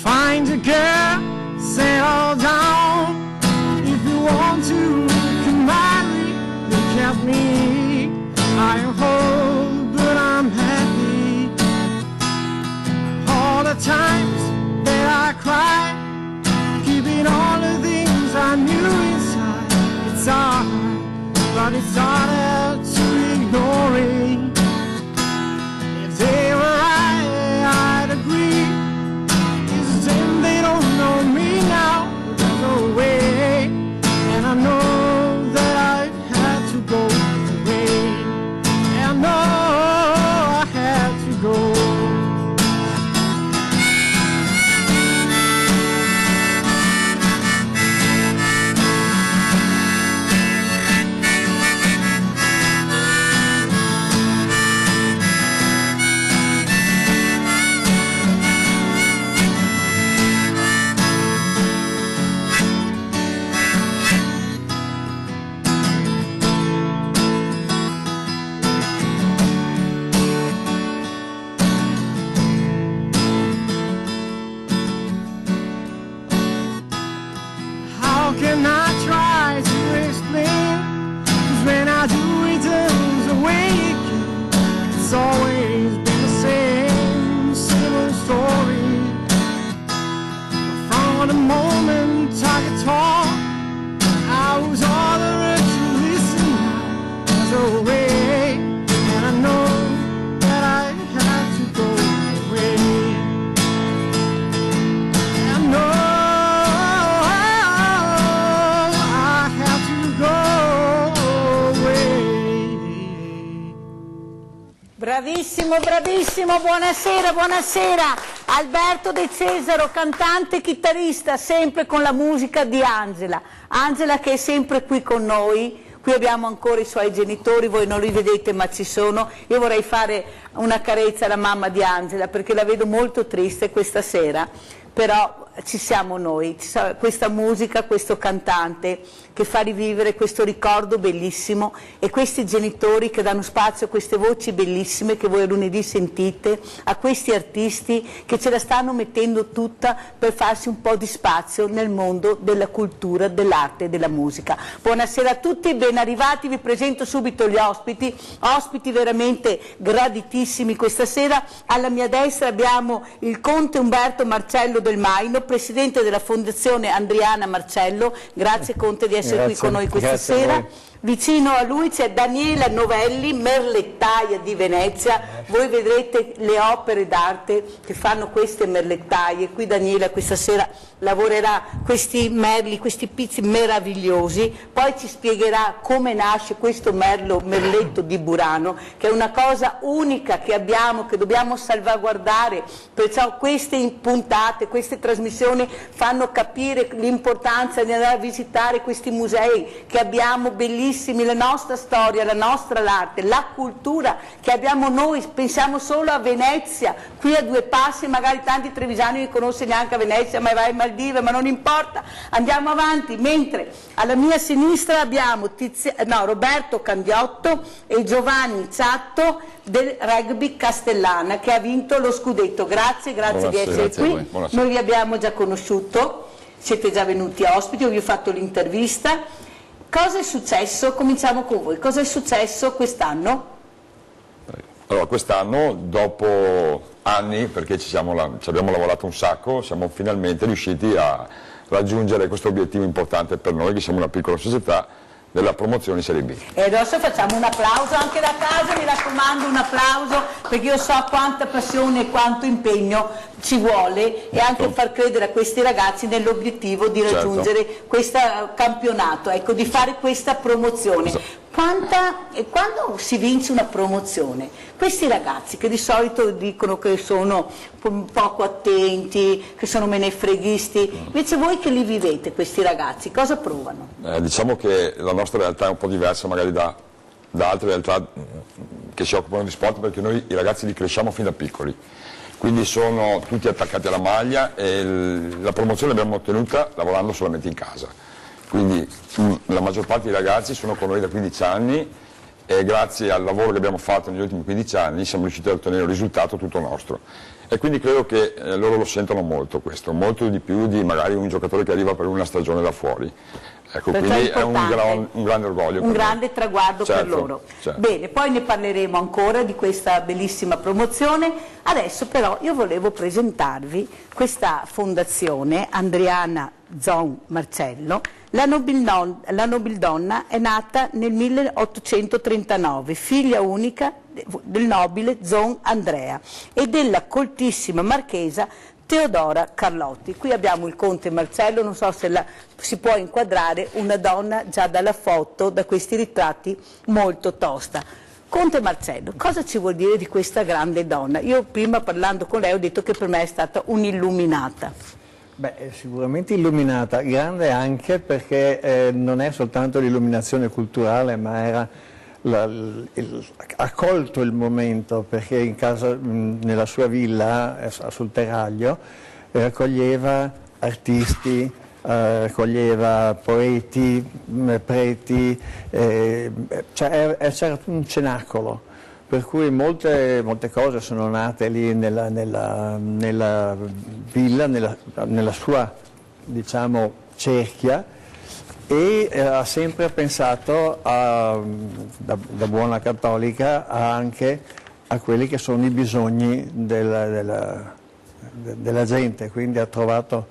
Find a girl, settle down. If you want to, you can marry. Look at me, I am whole, but I'm happy. All the times that I cried, keeping all the things I knew inside. It's hard, but it's harder to ignore it. If they were right, I'd agree. They don't know me now, there's no way. And I know that I had to go away. And I know I had to go. How can I try to explain? 'Cause when I do, it turns away again. It's always been the same, similar story. But from the moment I could talk, I was all the rest to listen now. There's a way, and I know that I had to go away. I know. Bravissimo, bravissimo, buonasera, buonasera. Alberto De Cesaro, cantante e chitarrista, sempre con la musica di Angela. Angela che è sempre qui con noi. Qui abbiamo ancora i suoi genitori, voi non li vedete ma ci sono. Io vorrei fare una carezza alla mamma di Angela perché la vedo molto triste questa sera, però ci siamo noi, questa musica, questo cantante che fa rivivere questo ricordo bellissimo e questi genitori che danno spazio a queste voci bellissime che voi a lunedì sentite, a questi artisti che ce la stanno mettendo tutta per farsi un po' di spazio nel mondo della cultura, dell'arte e della musica. Buonasera a tutti, ben arrivati, vi presento subito gli ospiti veramente graditissimi questa sera. Alla mia destra abbiamo il conte Umberto Marcello Del Maino, presidente della Fondazione Andriana Marcello. Grazie Conte di essere qui con noi questa sera. Vicino a lui c'è Daniela Novelli, merlettaia di Venezia. Voi vedrete le opere d'arte che fanno queste merlettaie. Qui Daniela questa sera lavorerà questi merli, questi pizzi meravigliosi. Poi ci spiegherà come nasce questo merletto di Burano, che è una cosa unica che abbiamo, che dobbiamo salvaguardare. Perciò queste puntate, queste trasmissioni fanno capire l'importanza di andare a visitare questi musei che abbiamo bellissimi, la nostra storia, la nostra arte, la cultura che abbiamo noi. Pensiamo solo a Venezia, qui a due passi, magari tanti trevigiani non conoscono neanche a Venezia, ma vai a Maldive, ma non importa, andiamo avanti. Mentre alla mia sinistra abbiamo Roberto Candiotto e Giovanni Ciatto del Rugby Castellana che ha vinto lo scudetto. Grazie di essere qui. Noi vi abbiamo già conosciuto, siete già venuti ospiti, io vi ho fatto l'intervista. Cosa è successo? Cominciamo con voi. Cosa è successo quest'anno? Allora, quest'anno, dopo anni, perché ci abbiamo lavorato un sacco, siamo finalmente riusciti a raggiungere questo obiettivo importante per noi, che siamo una piccola società, della promozione Serie B. E adesso facciamo un applauso anche da casa, mi raccomando, un applauso, perché io so quanta passione e quanto impegno ci vuole e anche far credere a questi ragazzi nell'obiettivo di raggiungere questo campionato, ecco, di fare questa promozione. Quando si vince una promozione, questi ragazzi che di solito dicono che sono poco attenti, che sono menefreghisti, invece voi che li vivete questi ragazzi, cosa provano? Diciamo che la nostra realtà è un po' diversa magari da altre realtà che si occupano di sport, perché noi i ragazzi li cresciamo fin da piccoli, quindi sono tutti attaccati alla maglia e la promozione l'abbiamo ottenuta lavorando solamente in casa. Quindi la maggior parte dei ragazzi sono con noi da 15 anni e grazie al lavoro che abbiamo fatto negli ultimi 15 anni siamo riusciti a ottenere un risultato tutto nostro. E quindi credo che loro lo sentono molto questo, molto di più di magari un giocatore che arriva per una stagione da fuori. Ecco, quindi è un grande orgoglio. Un grande traguardo per certo, loro. Certo. Bene, poi ne parleremo ancora di questa bellissima promozione. Adesso però io volevo presentarvi questa fondazione Andriana Zon Marcello. La nobildonna è nata nel 1839, figlia unica del nobile Zon Andrea e della coltissima marchesa Teodora Carlotti. Qui abbiamo il conte Marcello, non so se si può inquadrare una donna già dalla foto, da questi ritratti, molto tosta. Conte Marcello, cosa ci vuol dire di questa grande donna? Io prima parlando con lei ho detto che per me è stata un'illuminata. Beh, sicuramente illuminata, grande anche perché non è soltanto l'illuminazione culturale, ma era ha colto il momento, perché in casa, nella sua villa sul Teraglio raccoglieva artisti, raccoglieva poeti, preti, c'era un cenacolo. Per cui molte cose sono nate lì nella villa, nella sua, diciamo, cerchia, e ha sempre pensato, da buona cattolica, anche a quelli che sono i bisogni della gente, quindi ha trovato,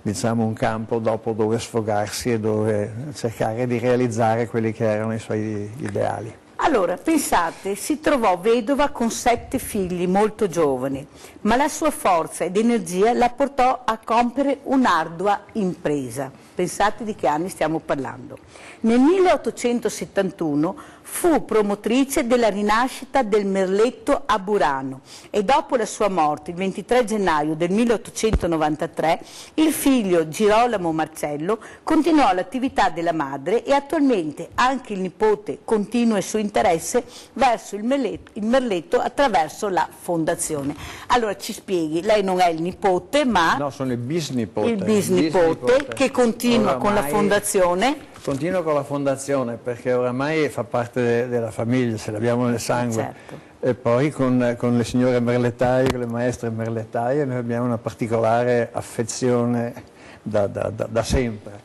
diciamo, un campo dopo dove sfogarsi e dove cercare di realizzare quelli che erano i suoi ideali. Allora, pensate, si trovò vedova con 7 figli molto giovani, ma la sua forza ed energia la portò a compiere un'ardua impresa. Pensate di che anni stiamo parlando. Nel 1871 fu promotrice della rinascita del merletto a Burano e dopo la sua morte, il 23 gennaio del 1893, il figlio Girolamo Marcello continuò l'attività della madre e attualmente anche il nipote continua il suo interesse verso il merletto attraverso la fondazione. Allora ci spieghi, lei non è il nipote ma... No, sono il bisnipote. Il bisnipote che continua con la fondazione. Continuo con la fondazione perché oramai fa parte della famiglia, ce l'abbiamo nel sangue. Certo. E poi con le signore merlettaie, con le maestre merlettaie, noi abbiamo una particolare affezione da sempre.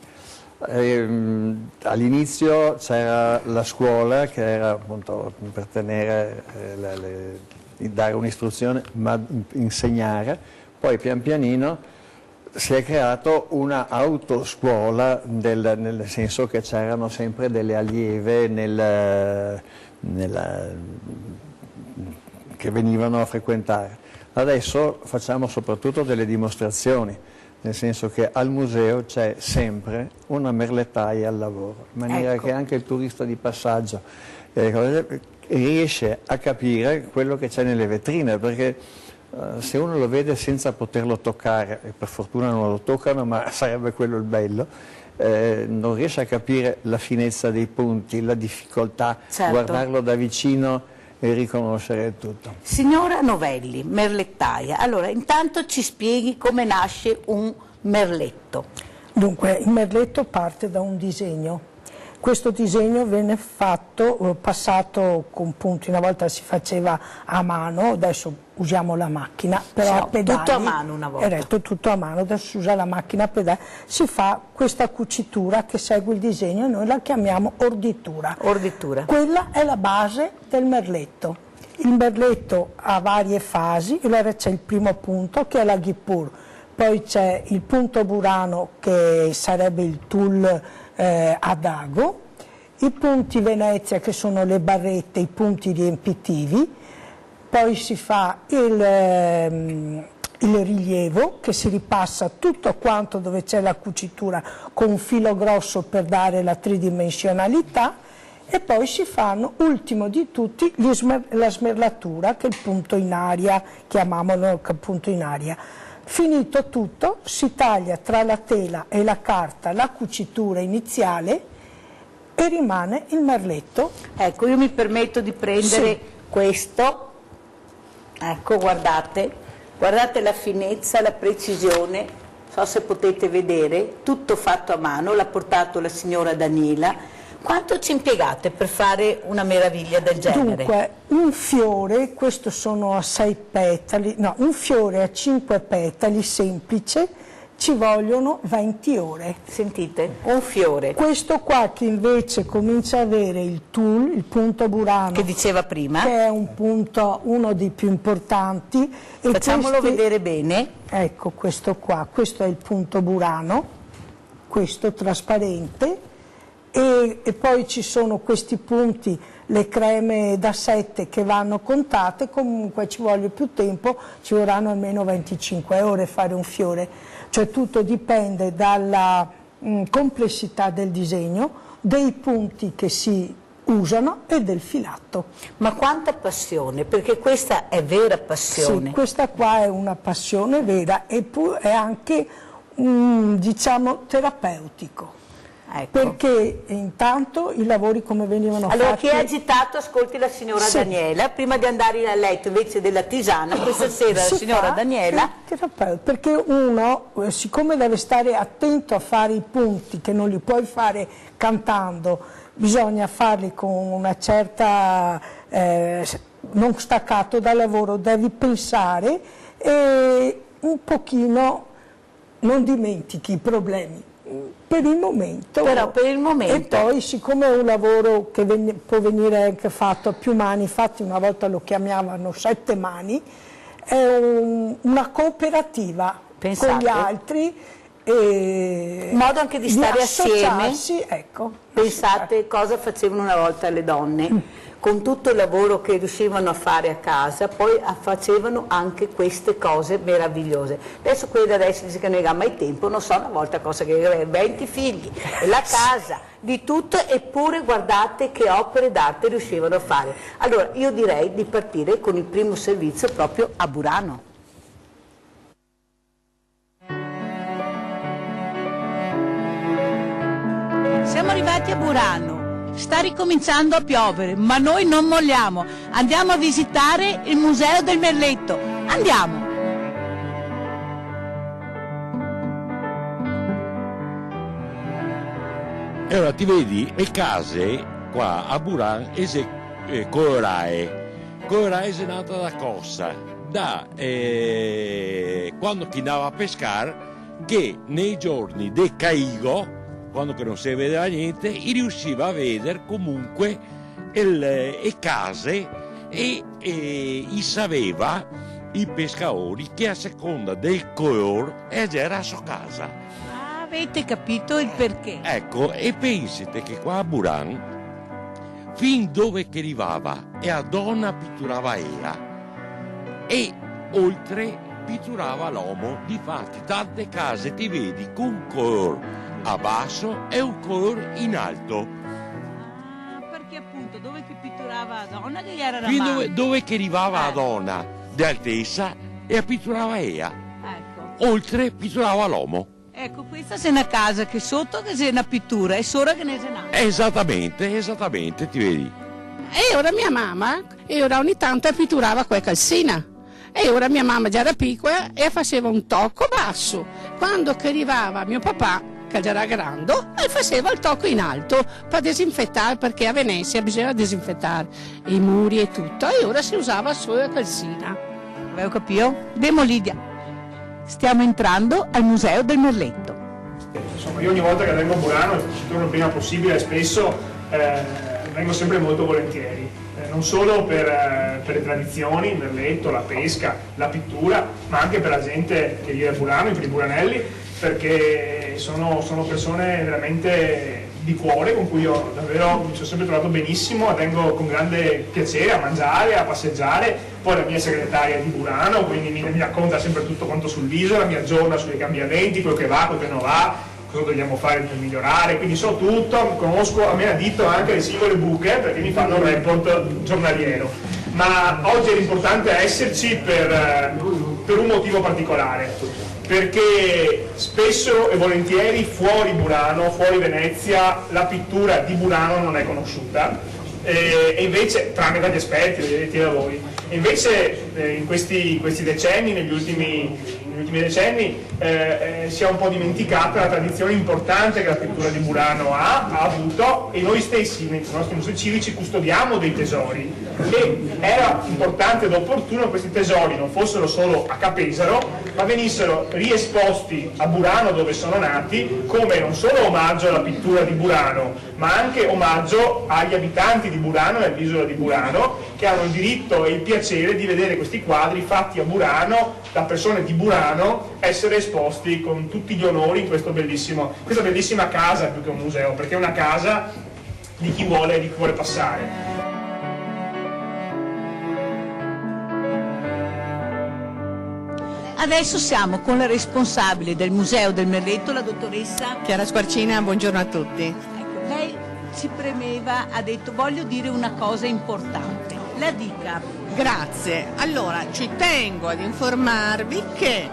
All'inizio c'era la scuola che era appunto per tenere, dare un'istruzione, ma insegnare, poi pian pianino si è creato una autoscuola, nel senso che c'erano sempre delle allieve che venivano a frequentare. Adesso facciamo soprattutto delle dimostrazioni, nel senso che al museo c'è sempre una merlettaia al lavoro, in maniera che anche il turista di passaggio riesce a capire quello che c'è nelle vetrine, perché se uno lo vede senza poterlo toccare, e per fortuna non lo toccano, ma sarebbe quello il bello, non riesce a capire la finezza dei punti, la difficoltà, certo, guardarlo da vicino e riconoscere tutto. Signora Novelli, merlettaia, allora intanto ci spieghi come nasce un merletto. Dunque, il merletto parte da un disegno. Questo disegno venne fatto, passato con punti, una volta si faceva a mano, adesso usiamo la macchina, però a pedali. Tutto a mano una volta. Era tutto a mano, adesso si usa la macchina a pedali, si fa questa cucitura che segue il disegno e noi la chiamiamo orditura. Orditura. Quella è la base del merletto. Il merletto ha varie fasi, allora c'è il primo punto che è la ghippur, poi c'è il punto burano che sarebbe il tul ad ago, i punti Venezia, che sono le barrette, i punti riempitivi, poi si fa il rilievo, che si ripassa tutto quanto dove c'è la cucitura con un filo grosso per dare la tridimensionalità, e poi si fanno, ultimo di tutti, la smerlatura, che è il punto in aria, chiamiamolo punto in aria. Finito tutto, si taglia tra la tela e la carta la cucitura iniziale e rimane il merletto. Ecco, io mi permetto di prendere questo, ecco, guardate la finezza, la precisione, non so se potete vedere, tutto fatto a mano, l'ha portato la signora Daniela. Quanto ci impiegate per fare una meraviglia del genere? Dunque, un fiore, questo sono a 6 petali, no, un fiore a 5 petali semplice, ci vogliono 20 ore. Sentite, un fiore. Questo qua che invece comincia a avere il tul, il punto burano, Che diceva prima. che è un punto, uno dei più importanti. E Facciamolo vedere bene. Ecco, questo qua, questo è il punto burano, questo trasparente, e poi ci sono questi punti, le creme da 7 che vanno contate, comunque ci vuole più tempo, ci vorranno almeno 25 ore a fare un fiore, cioè tutto dipende dalla complessità del disegno, dei punti che si usano e del filato. Ma quanta passione, perché questa è vera passione. Sì, questa qua è una passione vera e è anche, diciamo, terapeutico. Ecco. Perché intanto i lavori come venivano Allora, fatti... chi è agitato ascolti la signora Daniela, prima di andare a letto invece della tisana, questa sera la signora Daniela... Perché uno, siccome deve stare attento a fare i punti, che non li puoi fare cantando, bisogna farli con una certa... non staccato dal lavoro, devi pensare e un pochino non dimentichi i problemi. Per il momento. Però per il momento. E poi, siccome è un lavoro che può venire anche fatto a più mani, infatti una volta lo chiamavano 7 mani, è una cooperativa. Pensate. Con gli altri. Un modo anche di stare assieme. Ecco. Pensate cosa facevano una volta le donne. Con tutto il lavoro che riuscivano a fare a casa, poi facevano anche queste cose meravigliose. Adesso quelli adesso dice che non ha mai tempo, non so una volta cosa che 20 figli, e la casa, di tutto, eppure guardate che opere d'arte riuscivano a fare. Allora io direi di partire con il primo servizio proprio a Burano. Siamo arrivati a Burano. Sta ricominciando a piovere, ma noi non molliamo. Andiamo a visitare il Museo del Merletto. Andiamo! E ora ti vedi le case qua a Buran Corae. Corae è nata da cosa? Da quando chi andava a pescare, che nei giorni del Caigo, quando che non si vedeva niente, riusciva a vedere comunque le case e sapeva i pescatori che a seconda del colore era la sua casa. Ah, avete capito il perché? Ecco, e pensate che qua a Buran, fin dove che arrivava, e a donna pitturava era, e oltre pitturava l'uomo. Difatti tante case ti vedi con colore a basso e un colore in alto. Ah, perché appunto dove che pitturava la donna che gli era la Fin mano. dove che arrivava la donna di altezza e pitturava ea. Ecco. Oltre pitturava l'uomo. Ecco, questa è una casa che sotto che c'è una pittura e sopra che ne c'è un'altra. Esattamente, ti vedi. E ora mia mamma, ogni tanto pitturava quella calzina. E ora mia mamma già era piccola e faceva un tocco basso. Quando che arrivava mio papà, che già era grande, e faceva il tocco in alto per disinfettare, perché a Venezia bisogna disinfettare i muri e tutto, e ora si usava solo la calzina. Avevo capito? Demo Lidia. Stiamo entrando al Museo del Merletto. Insomma, io ogni volta che vengo a Burano, ci torno il prima possibile e spesso vengo sempre molto volentieri. Non solo per le tradizioni, il merletto, la pesca, la pittura, ma anche per la gente che vive a Burano, per i buranelli, perché sono persone veramente di cuore, con cui io davvero mi sono sempre trovato benissimo, vengo con grande piacere a mangiare, a passeggiare. Poi la mia segretaria è di Burano, quindi mi racconta sempre tutto quanto sul viso, mi aggiorna sui cambiamenti, quello che va, quello che non va, cosa dobbiamo fare per migliorare, quindi so tutto, conosco a menadito anche le singole buche perché mi fanno un report giornaliero. Ma oggi è importante esserci per un motivo particolare, perché spesso e volentieri fuori Burano, fuori Venezia, la pittura di Burano non è conosciuta, e invece, tranne dagli esperti, dagli addetti ai lavori, e invece in questi decenni, negli ultimi decenni, si è un po' dimenticata la tradizione importante che la pittura di Burano ha avuto, e noi stessi nei nostri musei civici custodiamo dei tesori, e era importante ed opportuno che questi tesori non fossero solo a Capesaro, ma venissero riesposti a Burano, dove sono nati, come non solo omaggio alla pittura di Burano, ma anche omaggio agli abitanti di Burano e all'isola di Burano, che hanno il diritto e il piacere di vedere questi quadri fatti a Burano da persone di Burano essere esposti con tutti gli onori in questa bellissima casa, più che un museo, perché è una casa di chi vuole passare. Adesso siamo con la responsabile del Museo del Merletto, la dottoressa Chiara Squarcina, buongiorno a tutti. Ecco, lei ci premeva, ha detto voglio dire una cosa importante, la dica. Grazie. Allora, ci tengo ad informarvi che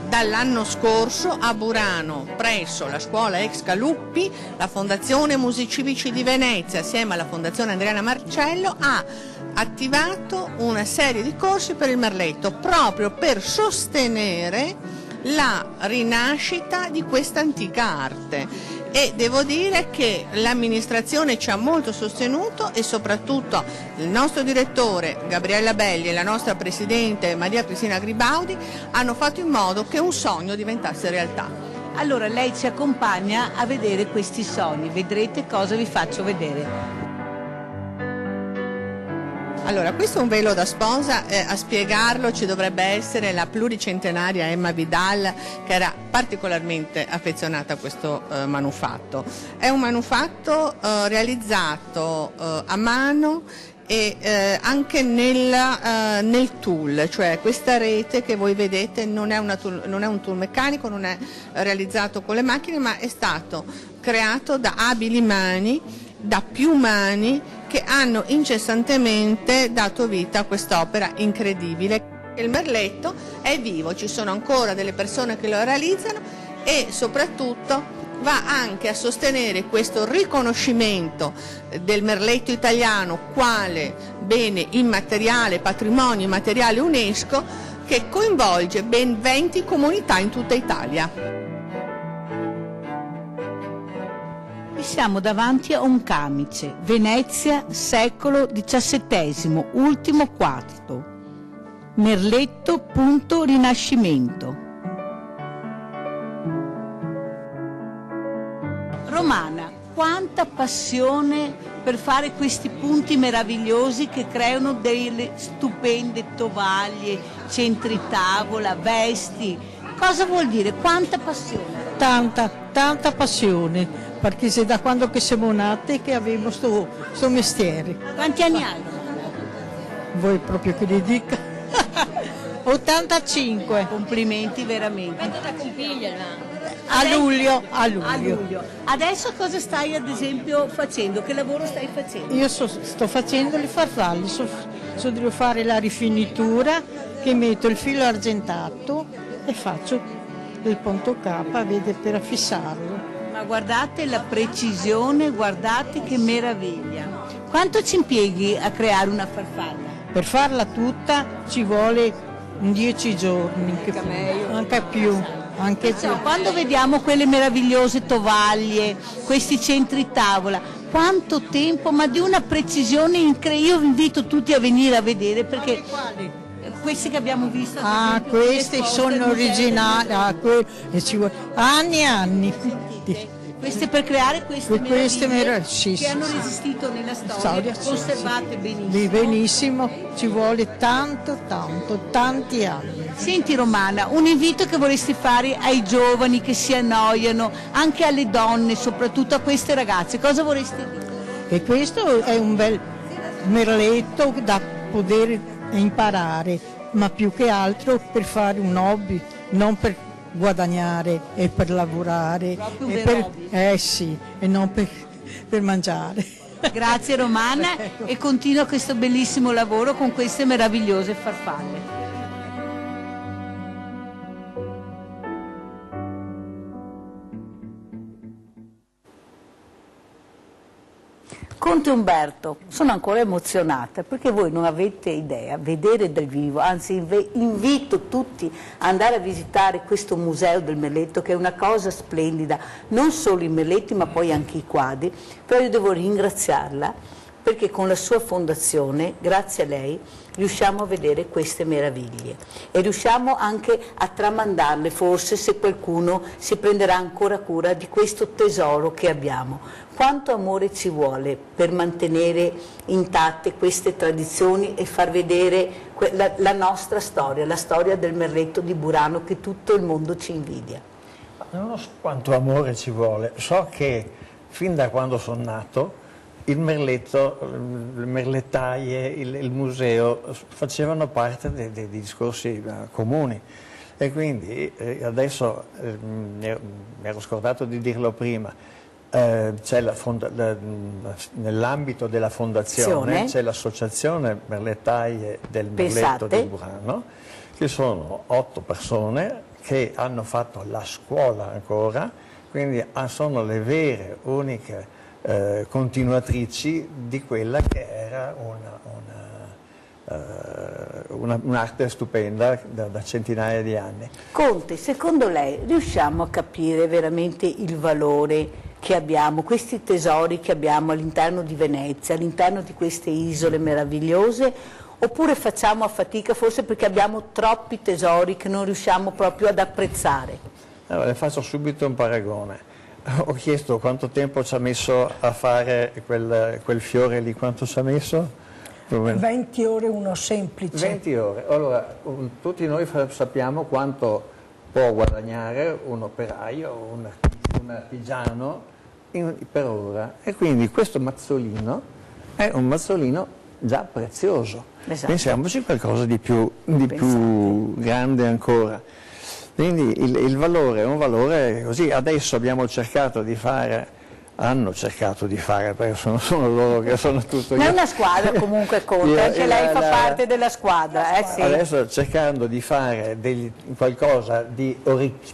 dall'anno scorso a Burano, presso la scuola Ex Caluppi, la Fondazione Musei Civici di Venezia, assieme alla Fondazione Adriana Marcello, ha attivato una serie di corsi per il Merletto, proprio per sostenere la rinascita di questa antica arte. E devo dire che l'amministrazione ci ha molto sostenuto, e soprattutto il nostro direttore Gabriella Belli e la nostra presidente Maria Cristina Gribaudi hanno fatto in modo che un sogno diventasse realtà. Allora lei ci accompagna a vedere questi sogni, vedrete cosa vi faccio vedere. Allora, questo è un velo da sposa, a spiegarlo ci dovrebbe essere la pluricentenaria Emma Vidal, che era particolarmente affezionata a questo manufatto. È un manufatto realizzato a mano e anche nel tool, cioè questa rete che voi vedete non è un tool meccanico, non è realizzato con le macchine, ma è stato creato da abili mani, da più mani, che hanno incessantemente dato vita a quest'opera incredibile. Il Merletto è vivo, ci sono ancora delle persone che lo realizzano, e soprattutto va anche a sostenere questo riconoscimento del Merletto italiano quale bene immateriale, patrimonio immateriale UNESCO, che coinvolge ben 20 comunità in tutta Italia. Siamo davanti a un camice, Venezia, secolo XVII, ultimo quarto, Merletto, punto Rinascimento. Romana, quanta passione per fare questi punti meravigliosi che creano delle stupende tovaglie, centri tavola, vesti. Cosa vuol dire? Quanta passione? Tanta passione, perché se da quando che siamo nati che avevo sto mestiere. Quanti anni hai? Vuoi proprio che li dica? 85. Complimenti veramente. Quanto da compigliela? A luglio. Adesso cosa stai ad esempio facendo? Che lavoro stai facendo? Io sto facendo le farfalle, devo fare la rifinitura, che metto il filo argentato e faccio il punto K, vede, per affissarlo. Ma guardate la precisione, guardate che meraviglia. Quanto ci impieghi a creare una farfalla? Per farla tutta ci vuole 10 giorni, anche più. Quando vediamo quelle meravigliose tovaglie, questi centri tavola, quanto tempo, ma di una precisione incredibile. Io invito tutti a venire a vedere, perché questi che abbiamo visto, questi sono originali, ci vuole anni e anni. Queste per creare queste meraviglie sì, che hanno resistito nella storia, conservate benissimo. Benissimo, ci vuole tanti anni. Senti Romana, un invito che vorresti fare ai giovani che si annoiano, anche alle donne, soprattutto a queste ragazze, cosa vorresti dire? E questo è un bel merletto da poter imparare, ma più che altro per fare un hobby, non per guadagnare e per lavorare, sì, e non per mangiare. Grazie Romana e continua questo bellissimo lavoro con queste meravigliose farfalle. Conte Umberto, sono ancora emozionata perché voi non avete idea, vedere dal vivo, anzi invito tutti ad andare a visitare questo museo del merletto che è una cosa splendida, non solo i merletti ma poi anche i quadri, però io devo ringraziarla perché con la sua fondazione, grazie a lei, riusciamo a vedere queste meraviglie e riusciamo anche a tramandarle forse se qualcuno si prenderà ancora cura di questo tesoro che abbiamo. Quanto amore ci vuole per mantenere intatte queste tradizioni e far vedere la nostra storia, la storia del merletto di Burano che tutto il mondo ci invidia. Non so quanto amore ci vuole, so che fin da quando sono nato il merletto, le merlettaie, il museo facevano parte dei discorsi comuni e quindi adesso mi ero scordato di dirlo prima, c'è nell'ambito della fondazione c'è l'associazione merlettaie del merletto di Burano, che sono 8 persone che hanno fatto la scuola ancora, quindi sono le vere, uniche continuatrici di quella che era un'arte stupenda da centinaia di anni. Conte, secondo lei riusciamo a capire veramente il valore che abbiamo, questi tesori che abbiamo all'interno di Venezia, all'interno di queste isole meravigliose, oppure facciamo a fatica forse perché abbiamo troppi tesori che non riusciamo proprio ad apprezzare? Allora, le faccio subito un paragone. Ho chiesto quanto tempo ci ha messo a fare quel fiore lì, quanto ci ha messo? 20 ore uno semplice. 20 ore. Allora, tutti noi sappiamo quanto può guadagnare un operaio, un artigiano per ora. E quindi questo mazzolino è un mazzolino già prezioso. Esatto. Pensiamoci a qualcosa di più grande ancora. Quindi il valore è un valore così. Adesso abbiamo cercato di fare, hanno cercato di fare, perché sono loro che sono tutto. Ma è una squadra comunque, Conte, anche lei fa parte della squadra. Sì. Adesso cercando di fare qualcosa di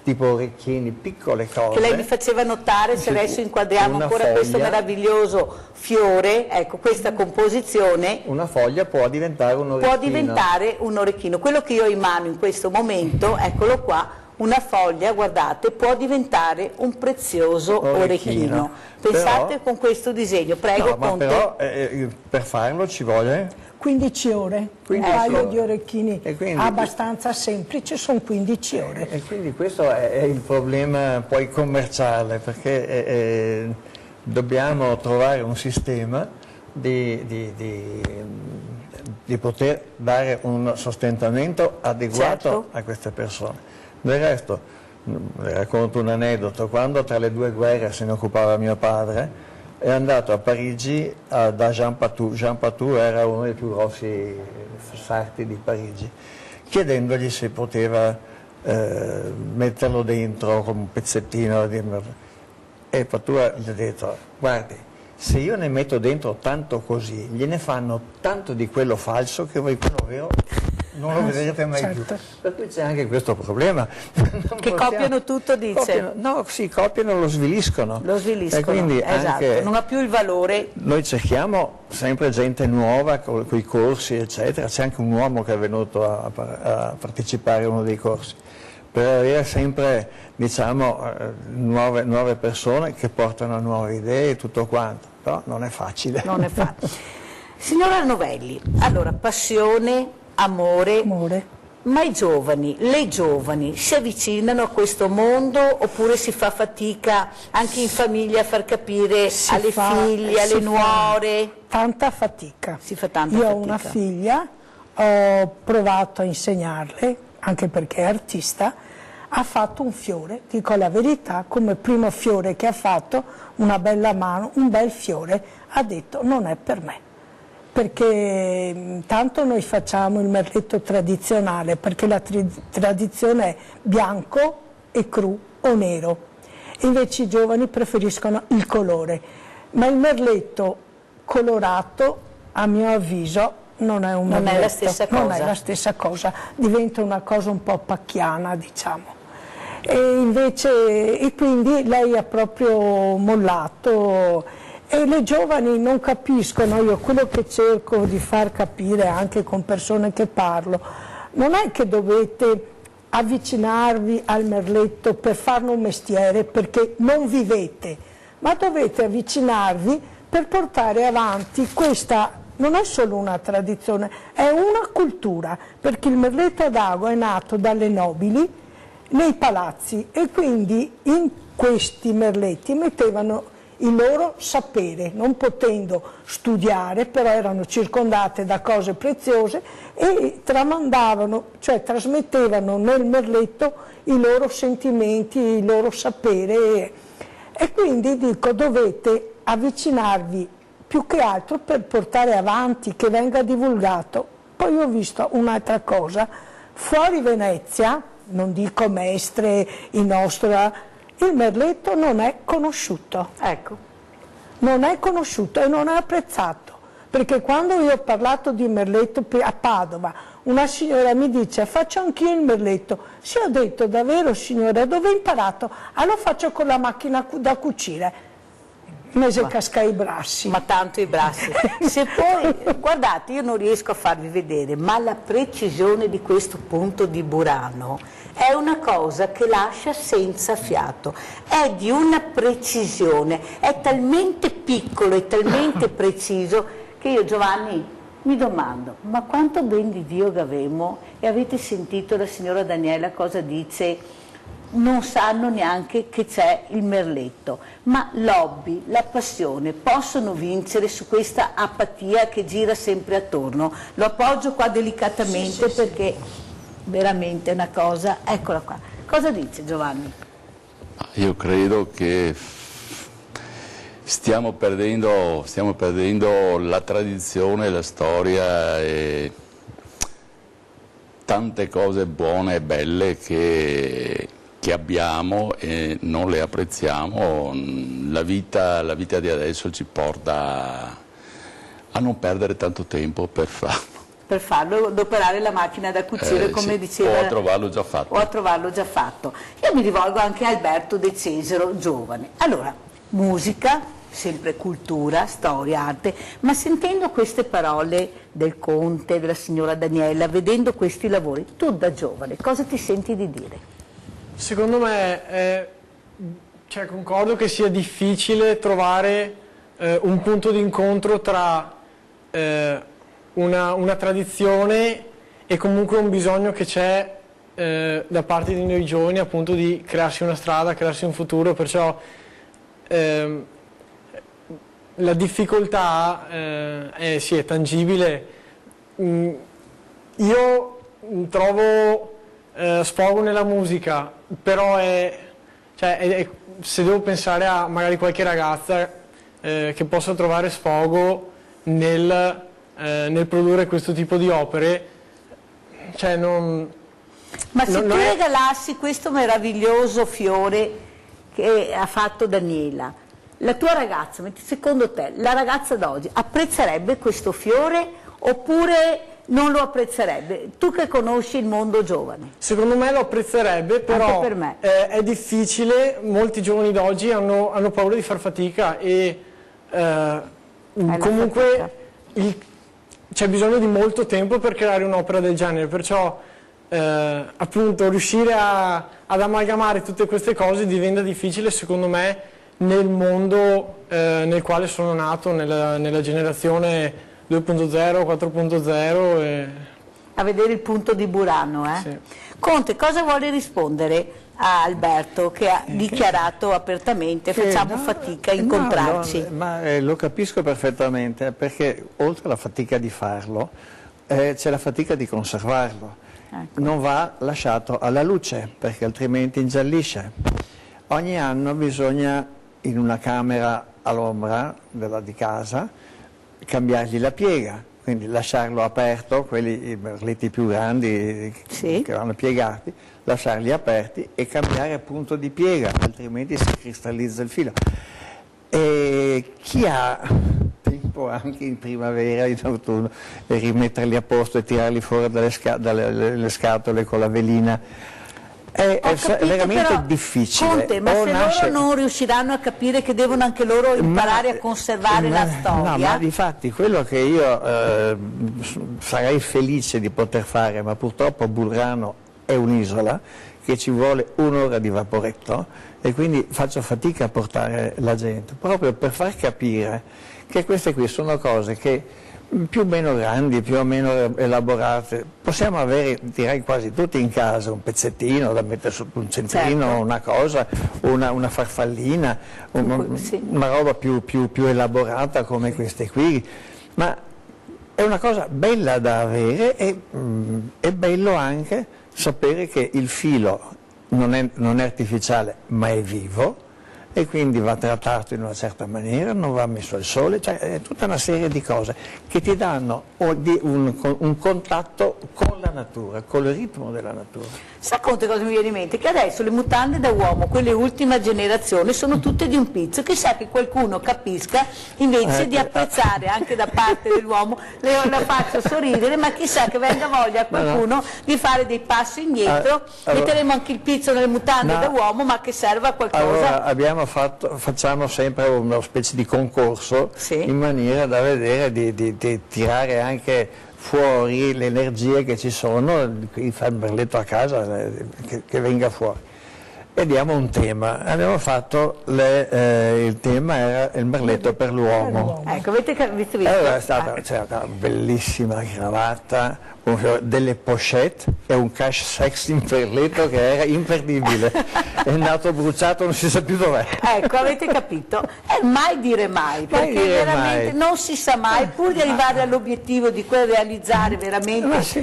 tipo orecchini, piccole cose. Che lei mi faceva notare, se adesso inquadriamo ancora foglia, questo meraviglioso fiore, ecco questa composizione. Una foglia può diventare un orecchino. Può diventare un orecchino. Quello che io ho in mano in questo momento, eccolo qua, una foglia, guardate, può diventare un prezioso orecchino. Pensate però, con questo disegno, prego, no, Conte. Però per farlo ci vuole 15 ore, un paio di orecchini abbastanza semplici, sono 15 ore. E quindi questo è il problema poi commerciale, perché dobbiamo trovare un sistema di poter dare un sostentamento adeguato a queste persone. Del resto, le racconto un aneddoto, quando tra le 2 guerre se ne occupava mio padre, è andato a Parigi da Jean Patou. Jean Patou era uno dei più grossi sarti di Parigi, chiedendogli se poteva metterlo dentro con un pezzettino. E Patou gli ha detto: guardi, se io ne metto dentro tanto così, gliene fanno tanto di quello falso che voi quello vero non lo vedrete mai più. Per cui c'è anche questo problema. Che copiano tutto, dice? Copiano, lo sviliscono. Lo sviliscono, e quindi esatto, non ha più il valore. Noi cerchiamo sempre gente nuova con i corsi, eccetera. C'è anche un uomo che è venuto a partecipare a uno dei corsi, per avere sempre, diciamo, nuove persone che portano nuove idee e tutto quanto. Però non è facile. Non è facile. Signora Novelli, allora, passione, amore, ma i giovani, le giovani si avvicinano a questo mondo oppure si fa fatica anche in famiglia a far capire alle figlie, alle nuore? Tanta fatica. Si fa tanta Io fatica. ho una figlia, ho provato a insegnarle, anche perché è artista, ha fatto un fiore, dico la verità, come primo fiore che ha fatto, una bella mano, un bel fiore, ha detto non è per me, perché tanto noi facciamo il merletto tradizionale, perché la tradizione è bianco e cru o nero, invece i giovani preferiscono il colore, ma il merletto colorato, a mio avviso, non è un merletto, non è la stessa cosa. Non è la stessa cosa, diventa una cosa un po' pacchiana, diciamo. E quindi lei ha proprio mollato e le giovani non capiscono. Io quello che cerco di far capire anche con persone che parlo, non è che dovete avvicinarvi al merletto per farne un mestiere perché non vivete, ma dovete avvicinarvi per portare avanti questa, non è solo una tradizione, è una cultura, perché il merletto ad ago è nato dalle nobili nei palazzi e quindi in questi merletti mettevano il loro sapere, non potendo studiare, però erano circondate da cose preziose e tramandavano, cioè trasmettevano nel merletto i loro sentimenti, il loro sapere e quindi dico dovete avvicinarvi più che altro per portare avanti, che venga divulgato. Poi ho visto un'altra cosa, fuori Venezia, non dico Mestre, il merletto non è conosciuto. Ecco. Non è conosciuto e non è apprezzato, perché quando io ho parlato di merletto a Padova, una signora mi dice faccio anch'io il merletto. Sì, ho detto davvero signora, dove hai imparato? Ah, lo faccio con la macchina da cucire. Mese casca i brassi. Ma tanto i brassi. Se poi, guardate, io non riesco a farvi vedere, ma la precisione di questo punto di Burano è una cosa che lascia senza fiato, è di una precisione, è talmente piccolo e talmente preciso che io, Giovanni, mi domando, ma quanto ben di Dio gavemo? E avete sentito la signora Daniela cosa dice? Non sanno neanche che c'è il merletto, ma l'hobby, la passione possono vincere su questa apatia che gira sempre attorno. Lo appoggio qua delicatamente perché veramente è una cosa, eccola qua. Cosa dice Giovanni? Io credo che stiamo perdendo la tradizione, la storia e tante cose buone e belle che abbiamo e non le apprezziamo. La vita di adesso ci porta a non perdere tanto tempo per farlo. Per farlo, adoperare la macchina da cucire, come sì, diceva. O a trovarlo già fatto. O a trovarlo già fatto. Io mi rivolgo anche a Alberto De Cesaro, giovane. Allora, musica, sempre cultura, storia, arte, ma sentendo queste parole del Conte, della signora Daniela, vedendo questi lavori, tu da giovane, cosa ti senti di dire? Secondo me, concordo che sia difficile trovare un punto di incontro tra una tradizione e comunque un bisogno che c'è da parte di noi giovani appunto di crearsi una strada, crearsi un futuro, perciò la difficoltà sì, è tangibile. Io trovo sfogo nella musica, però se devo pensare a magari qualche ragazza che possa trovare sfogo nel produrre questo tipo di opere, Ma se tu regalassi questo meraviglioso fiore che ha fatto Daniela, la tua ragazza, secondo te, la ragazza d'oggi apprezzerebbe questo fiore oppure non lo apprezzerebbe? Tu che conosci il mondo giovane. Secondo me lo apprezzerebbe, però per me. È difficile, molti giovani d'oggi hanno paura di far fatica e comunque c'è bisogno di molto tempo per creare un'opera del genere, perciò appunto riuscire ad amalgamare tutte queste cose diventa difficile secondo me nel mondo nel quale sono nato, nella generazione 2.0, 4.0. A vedere il punto di Burano. Sì. Conte, cosa vuole rispondere a Alberto che ha dichiarato apertamente facciamo fatica a incontrarci? Lo capisco perfettamente, perché oltre alla fatica di farlo c'è la fatica di conservarlo non va lasciato alla luce perché altrimenti ingiallisce. Ogni anno bisogna in una camera all'ombra di casa cambiargli la piega, quindi lasciarlo aperto, quelli i merletti più grandi che vanno piegati, lasciarli aperti e cambiare punto di piega, altrimenti si cristallizza il filo. E chi ha tempo anche in primavera, in autunno, e rimetterli a posto e tirarli fuori dalle scatole con la velina è veramente però, difficile. Conte, ma se loro non riusciranno a capire che devono anche loro imparare a conservare la storia? No, ma difatti quello che io sarei felice di poter fare, ma purtroppo Burano è un'isola che ci vuole un'ora di vaporetto e quindi faccio fatica a portare la gente, proprio per far capire che queste qui sono cose che più o meno grandi, più o meno elaborate, possiamo avere, direi quasi tutti in casa, un pezzettino da mettere su un centrino, una cosa, una farfallina, una roba più elaborata come queste qui, ma è una cosa bella da avere e è bello anche sapere che il filo non è artificiale ma è vivo e quindi va trattato in una certa maniera, non va messo al sole, cioè è tutta una serie di cose che ti danno un contatto con la natura, con il ritmo della natura. Sa Conte cosa mi viene in mente? Che adesso le mutande da uomo, quelle ultima generazione, sono tutte di un pizzo, chissà che qualcuno capisca invece di apprezzare anche da parte dell'uomo, la faccio sorridere, ma chissà che venga voglia a qualcuno di fare dei passi indietro, metteremo anche il pizzo nelle mutande da uomo, ma che serva a qualcosa. Allora, facciamo sempre una specie di concorso in maniera da vedere di tirare anche fuori le energie che ci sono, qui fa il merletto a casa che venga fuori. E diamo un tema, abbiamo fatto il tema era il merletto per l'uomo. Ecco, avete visto? Allora è stata una bellissima cravatta, delle pochette e un cash sex in merletto che era imperdibile, è nato bruciato, non si sa più dov'è. Ecco, avete capito? Mai dire mai, perché veramente non si sa mai, pur di arrivare all'obiettivo di realizzare veramente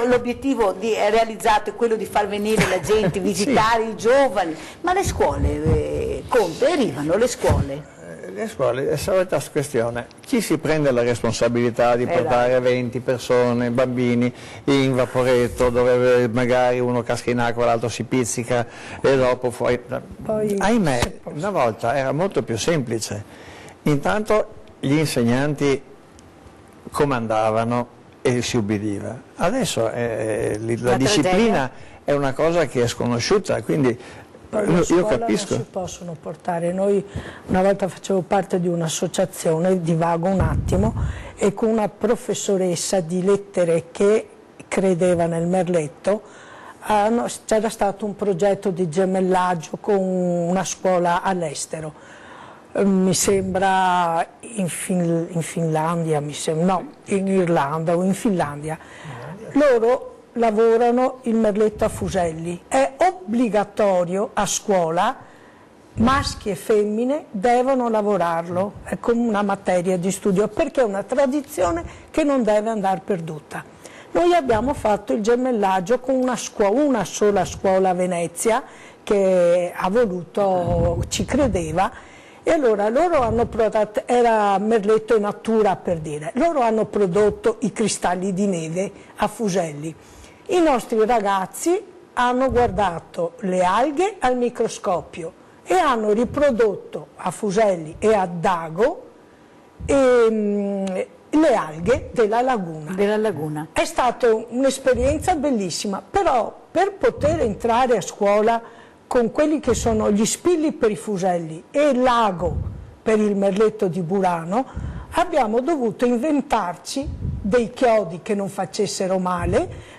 l'obiettivo realizzato è quello di far venire la gente, visitare i giovani, ma le scuole, Conte, arrivano le scuole? Le scuole è la solita questione, chi si prende la responsabilità di portare 20 persone, bambini in vaporetto dove magari uno casca in acqua, l'altro si pizzica e dopo poi ahimè, una volta era molto più semplice, intanto gli insegnanti comandavano e si ubbidiva, adesso la disciplina è una cosa che è sconosciuta, quindi io capisco. Non si possono portare, noi una volta facevo parte di un'associazione, divago un attimo, e con una professoressa di lettere che credeva nel merletto, c'era stato un progetto di gemellaggio con una scuola all'estero, mi sembra in Finlandia, in Irlanda o in Finlandia. Loro lavorano il merletto a fuselli, è obbligatorio a scuola, maschi e femmine devono lavorarlo, è come una materia di studio perché è una tradizione che non deve andare perduta. Noi abbiamo fatto il gemellaggio con una sola scuola a Venezia che ha voluto, ci credeva, e allora loro hanno prodotto, era merletto in natura per dire, loro hanno prodotto i cristalli di neve a fuselli. I nostri ragazzi hanno guardato le alghe al microscopio e hanno riprodotto a fuselli e a dago le alghe della laguna. È stata un'esperienza bellissima, però per poter entrare a scuola con quelli che sono gli spilli per i fuselli e il lago per il merletto di Burano, abbiamo dovuto inventarci dei chiodi che non facessero male,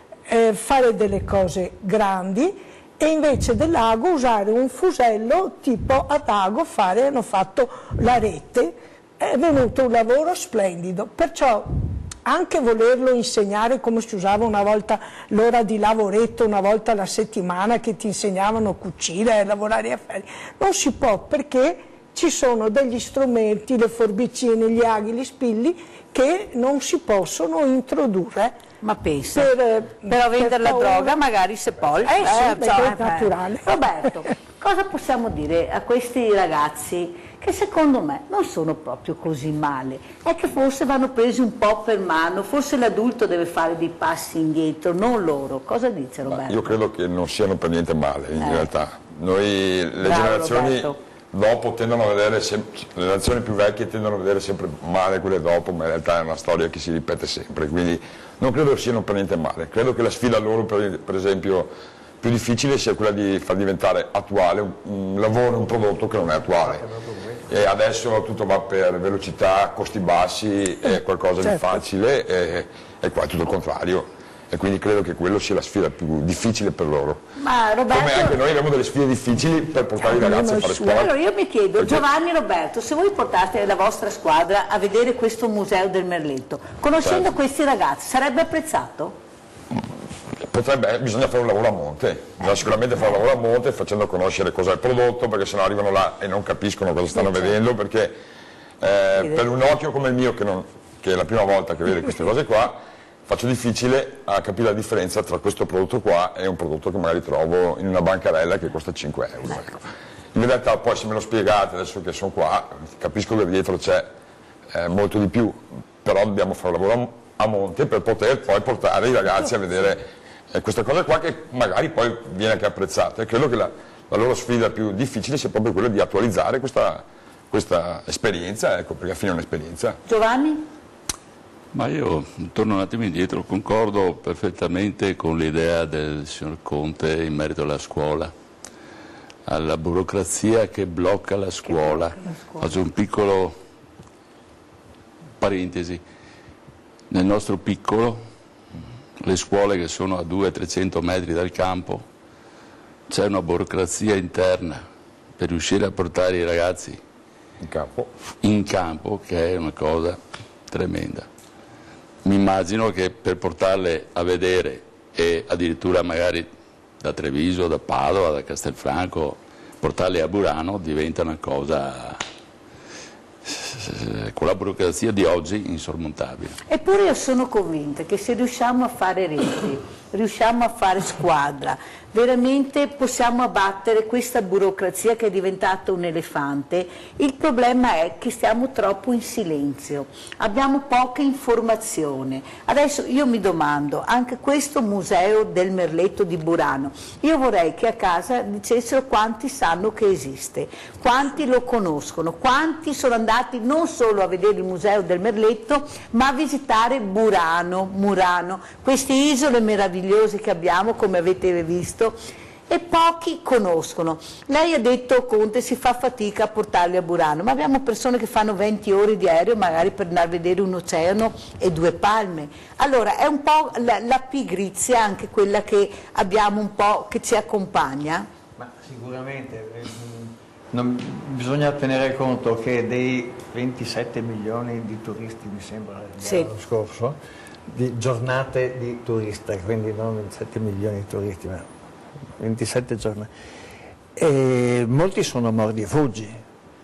fare delle cose grandi e invece del lago usare un fusello tipo a dago, hanno fatto la rete, è venuto un lavoro splendido, perciò anche volerlo insegnare come si usava una volta l'ora di lavoretto, una volta alla settimana che ti insegnavano a cucire e lavorare a ferri, non si può perché ci sono degli strumenti, le forbicine, gli aghi, gli spilli che non si possono introdurre Ma pensa, però vendere la droga magari se poi... sì, è naturale. Roberto, cosa possiamo dire a questi ragazzi che secondo me non sono proprio così male? È che forse vanno presi un po' per mano, forse l'adulto deve fare dei passi indietro, non loro. Cosa dice Roberto? Io credo che non siano per niente male in realtà. Noi, le Bravo, generazioni Roberto. dopo tendono a vedere, le generazioni più vecchie tendono a vedere sempre male quelle dopo, ma in realtà è una storia che si ripete sempre, quindi non credo siano per niente male. Credo che la sfida loro, per esempio, più difficile sia quella di far diventare attuale un lavoro, un prodotto che non è attuale. E adesso tutto va per velocità, costi bassi, è qualcosa di facile, e qua è tutto il contrario. E quindi credo che quello sia la sfida più difficile per loro. Ma Roberto... Come anche noi abbiamo delle sfide difficili per portare i ragazzi a fare scuola. Allora io mi chiedo, Giovanni, Roberto, se voi portate la vostra squadra a vedere questo museo del Merletto, conoscendo questi ragazzi, sarebbe apprezzato? Potrebbe, bisogna fare un lavoro a monte, bisogna sicuramente fare un lavoro a monte facendo conoscere cos'è il prodotto, perché sennò arrivano là e non capiscono cosa stanno vedendo, perché per un occhio come il mio, che è la prima volta che vede queste cose qua, faccio difficile a capire la differenza tra questo prodotto qua e un prodotto che magari trovo in una bancarella che costa 5 euro. Ecco. In realtà poi se me lo spiegate adesso che sono qua, capisco che dietro c'è molto di più, però dobbiamo fare un lavoro a monte per poter poi portare i ragazzi a vedere questa cosa qua, che magari poi viene anche apprezzata. E credo che la loro sfida più difficile sia proprio quella di attualizzare questa esperienza, ecco, perché alla fine è un'esperienza. Giovanni? Ma io torno un attimo indietro, concordo perfettamente con l'idea del signor Conte in merito alla scuola, alla burocrazia che blocca la scuola. Faccio un piccolo parentesi. Nel nostro piccolo, le scuole che sono a 200-300 metri dal campo, c'è una burocrazia interna per riuscire a portare i ragazzi in campo che è una cosa tremenda. Mi immagino che per portarle a vedere, e addirittura magari da Treviso, da Padova, da Castelfranco, portarle a Burano diventa una cosa, con la burocrazia di oggi, insormontabile. Eppure io sono convinta che se riusciamo a fare reti, riusciamo a fare squadra, veramente possiamo abbattere questa burocrazia che è diventata un elefante. Il problema è che stiamo troppo in silenzio, abbiamo poca informazione. Adesso io mi domando, anche questo museo del Merletto di Burano, io vorrei che a casa dicessero quanti sanno che esiste, quanti lo conoscono, quanti sono andati non solo a vedere il museo del Merletto, ma a visitare Burano, Murano, queste isole meravigliose che abbiamo, come avete visto, e pochi conoscono. Lei ha detto, Conte, si fa fatica a portarli a Burano, ma abbiamo persone che fanno 20 ore di aereo magari per andare a vedere un oceano e 2 palme. Allora è un po' la pigrizia anche quella che abbiamo un po', che ci accompagna? Ma sicuramente bisogna tenere conto che dei 27 milioni di turisti, mi sembra, l'anno scorso, di giornate di turista, quindi non 27 milioni di turisti, ma 27 giornate. E molti sono mordi e fuggi,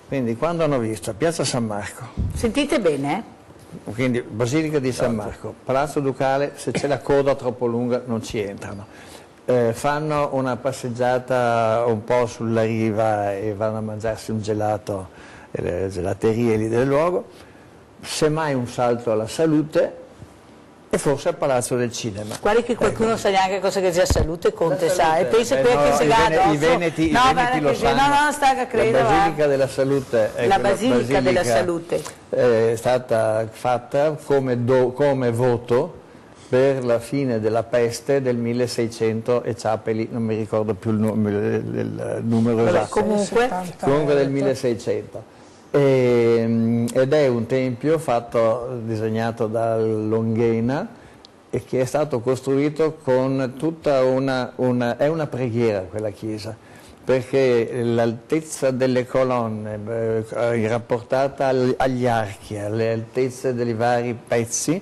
quindi quando hanno visto Piazza San Marco, sentite bene, quindi Basilica di San Marco, Palazzo Ducale, se c'è la coda troppo lunga non ci entrano, fanno una passeggiata un po' sulla riva e vanno a mangiarsi un gelato, le gelaterie lì del luogo, semmai un salto alla Salute e forse al Palazzo del Cinema. Guardi che qualcuno non sa neanche cosa che sia Salute, Conte sa, e pensa che si va i Veneti lo sanno. No, sta che credo. La Basilica della Salute la Basilica della Salute è stata fatta come voto per la fine della peste del 1600 e Ciapeli, non mi ricordo più il numero esatto. Comunque del 1600. Ed è un tempio disegnato da Longhena e che è stato costruito con tutta è una preghiera quella chiesa, perché l'altezza delle colonne rapportata agli archi, alle altezze dei vari pezzi,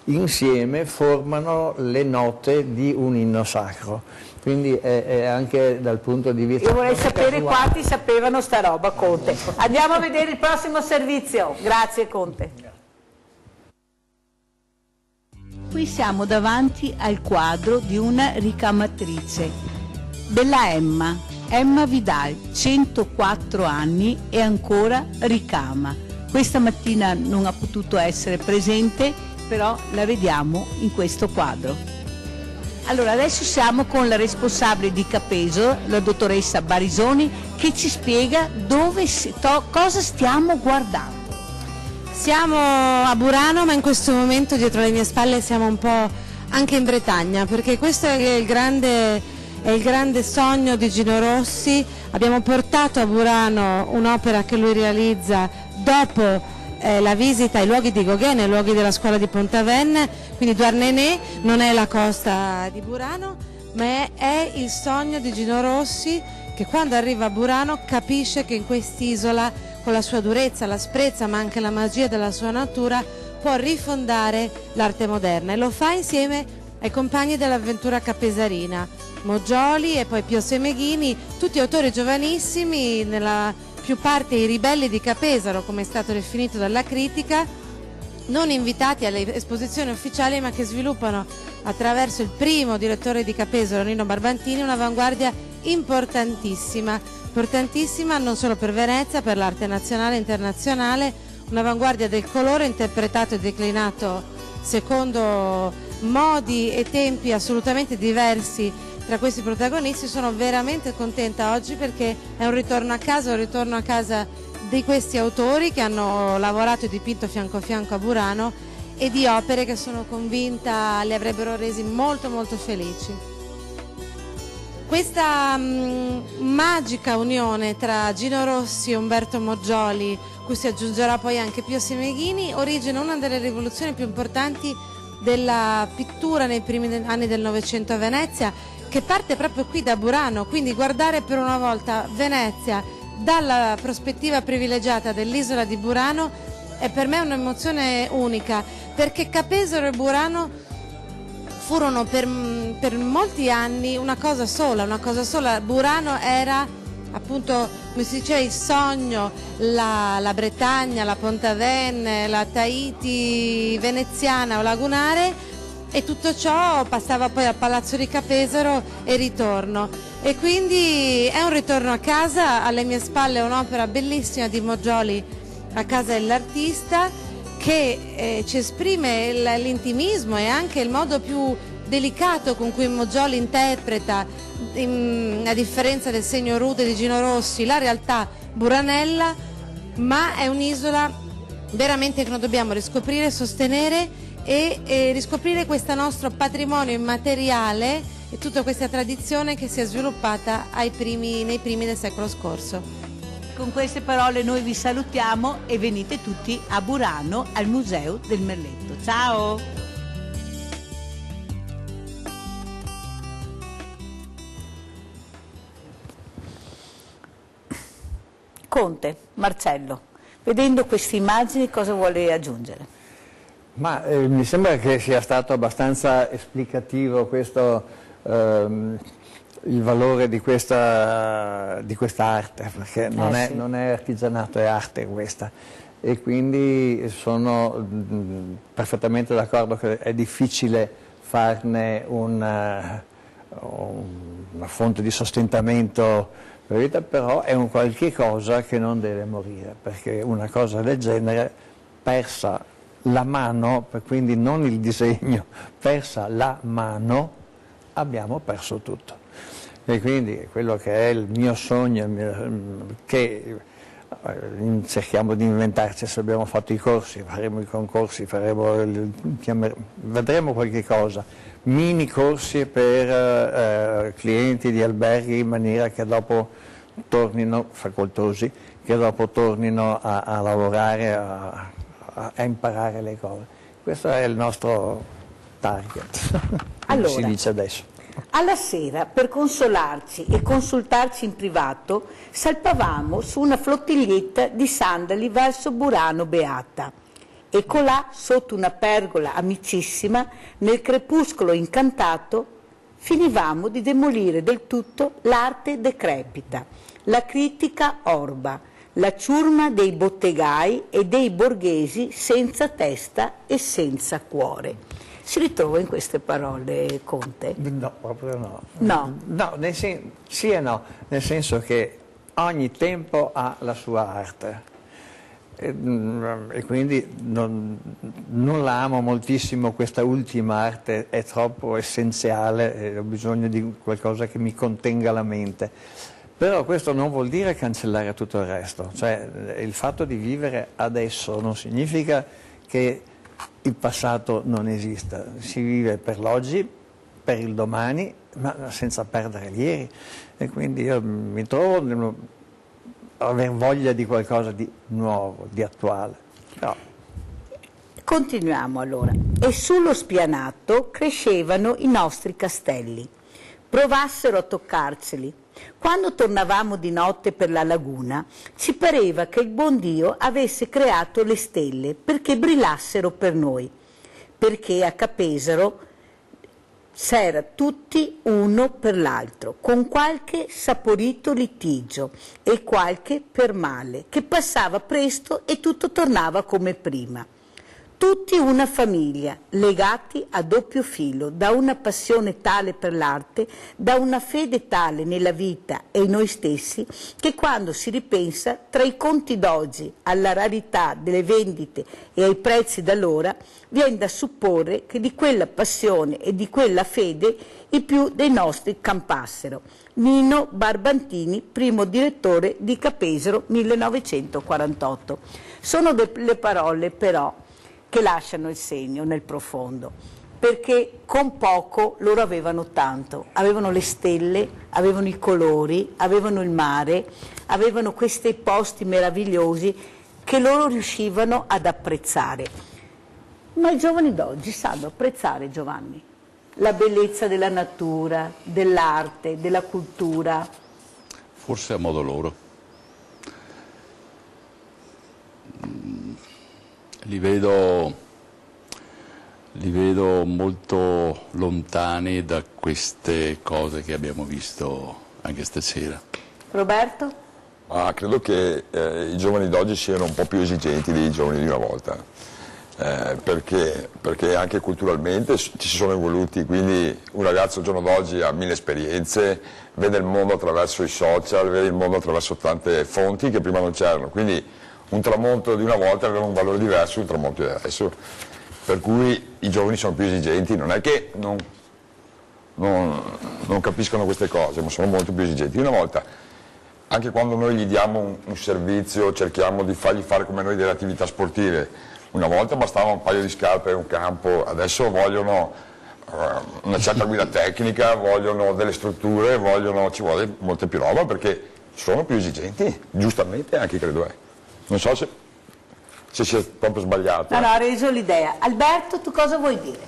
insieme formano le note di un inno sacro. Quindi è anche dal punto di vista... Io vorrei sapere quanti sapevano sta roba, Conte. Andiamo a vedere il prossimo servizio. Grazie, Conte. Qui siamo davanti al quadro di una ricamatrice, della Emma Vidal, 104 anni e ancora ricama. Questa mattina non ha potuto essere presente, però la vediamo in questo quadro. Allora, adesso siamo con la responsabile di Capeso, la dottoressa Barisoni, che ci spiega cosa stiamo guardando. Siamo a Burano, ma in questo momento dietro le mie spalle siamo un po' anche in Bretagna, perché questo è il grande sogno di Gino Rossi. Abbiamo portato a Burano un'opera che lui realizza dopo la visita ai luoghi di Gauguin, ai luoghi della scuola di Pont-Aven, quindi Douarnenez non è la costa di Burano, ma è il sogno di Gino Rossi, che quando arriva a Burano capisce che in quest'isola, con la sua durezza, l'asprezza, ma anche la magia della sua natura, può rifondare l'arte moderna, e lo fa insieme ai compagni dell'avventura capesarina, Moggioli e poi Pio Semeghini, tutti autori giovanissimi, nella più parte i ribelli di Capesaro, come è stato definito dalla critica, non invitati alle esposizioni ufficiali, ma che sviluppano attraverso il primo direttore di Capesaro, Nino Barbantini, un'avanguardia importantissima non solo per Venezia, per l'arte nazionale e internazionale, un'avanguardia del colore interpretato e declinato secondo modi e tempi assolutamente diversi tra questi protagonisti. Sono veramente contenta oggi perché è un ritorno a casa di questi autori che hanno lavorato e dipinto fianco a fianco a Burano, e di opere che sono convinta li avrebbero resi molto molto felici. Questa magica unione tra Gino Rossi e Umberto Moggioli, cui si aggiungerà poi anche Pio Semeghini, origina una delle rivoluzioni più importanti della pittura nei primi anni del Novecento a Venezia, che parte proprio qui da Burano. Quindi guardare per una volta Venezia dalla prospettiva privilegiata dell'isola di Burano è per me un'emozione unica, perché Capesaro e Burano furono per molti anni una cosa sola. Burano era appunto, come si diceva, il sogno, la Bretagna, la Pont-Aven, la Tahiti veneziana o lagunare, e tutto ciò passava poi al Palazzo di Capesaro e ritorno. E quindi è un ritorno a casa. Alle mie spalle è un'opera bellissima di Moggioli, A casa dell'artista, che ci esprime l'intimismo e anche il modo più delicato con cui Moggioli interpreta, a differenza del segno rude di Gino Rossi, la realtà buranella, ma è un'isola veramente che noi dobbiamo riscoprire, sostenere e riscoprire questo nostro patrimonio immateriale e tutta questa tradizione che si è sviluppata nei primi del secolo scorso. Con queste parole noi vi salutiamo e venite tutti a Burano al Museo del Merletto. Ciao! Conte, Marcello, vedendo queste immagini cosa vuole aggiungere? Ma mi sembra che sia stato abbastanza esplicativo questo, il valore di questa arte, perché non è artigianato, è arte questa, e quindi sono perfettamente d'accordo che è difficile farne una fonte di sostentamento per la vita, però è un qualche cosa che non deve morire, perché una cosa del genere, persa la mano, quindi non il disegno, persa la mano, abbiamo perso tutto. E quindi quello che è il mio sogno, che cerchiamo di inventarci, se abbiamo fatto i corsi, faremo i concorsi, vedremo qualche cosa, mini corsi per clienti di alberghi, in maniera che dopo tornino, facoltosi, che dopo tornino a lavorare, a imparare le cose. Questo è il nostro target, come si dice adesso. Alla sera, per consolarci e consultarci in privato, salpavamo su una flottiglietta di sandali verso Burano Beata. E colà, sotto una pergola amicissima, nel crepuscolo incantato, finivamo di demolire del tutto l'arte decrepita, la critica orba, la ciurma dei bottegai e dei borghesi senza testa e senza cuore. Si ritrova in queste parole, Conte? No, proprio no. No? No, sì e no, nel senso che ogni tempo ha la sua arte. E quindi non la amo moltissimo questa ultima arte, è troppo essenziale e ho bisogno di qualcosa che mi contenga la mente. Però questo non vuol dire cancellare tutto il resto, cioè il fatto di vivere adesso non significa che il passato non esista, si vive per l'oggi, per il domani, ma senza perdere l'ieri. E quindi io mi trovo aver voglia di qualcosa di nuovo, di attuale. No. Continuiamo allora. E sullo spianato crescevano i nostri castelli. Provassero a toccarceli. Quando tornavamo di notte per la laguna, ci pareva che il buon Dio avesse creato le stelle perché brillassero per noi, perché a Capesaro s'era tutti uno per l'altro, con qualche saporito litigio e qualche per male, che passava presto e tutto tornava come prima. Tutti una famiglia, legati a doppio filo, da una passione tale per l'arte, da una fede tale nella vita e in noi stessi, che quando si ripensa, tra i conti d'oggi, alla rarità delle vendite e ai prezzi d'allora, viene da supporre che di quella passione e di quella fede i più dei nostri campassero. Nino Barbantini, primo direttore di Capesaro, 1948. Sono delle parole però che lasciano il segno nel profondo, perché con poco loro avevano tanto, avevano le stelle, avevano i colori, avevano il mare, avevano questi posti meravigliosi che loro riuscivano ad apprezzare. Ma i giovani d'oggi sanno apprezzare, Giovanni, la bellezza della natura, dell'arte, della cultura? Forse a modo loro. Li vedo molto lontani da queste cose che abbiamo visto anche stasera. Roberto? Credo che i giovani d'oggi siano un po' più esigenti dei giovani di una volta, perché anche culturalmente ci sono evoluti, quindi un ragazzo al giorno d'oggi ha 1000 esperienze, vede il mondo attraverso i social, vede il mondo attraverso tante fonti che prima non c'erano, quindi un tramonto di una volta aveva un valore diverso da un tramonto di adesso, per cui i giovani sono più esigenti, non è che non capiscono queste cose, ma sono molto più esigenti. Una volta, anche quando noi gli diamo un servizio, cerchiamo di fargli fare come noi delle attività sportive, una volta bastava un paio di scarpe e un campo, adesso vogliono una certa guida tecnica, vogliono delle strutture, ci vuole molta più roba perché sono più esigenti, giustamente anche credo è. Non so se sia proprio sbagliato. No, ha reso l'idea. Alberto, tu cosa vuoi dire?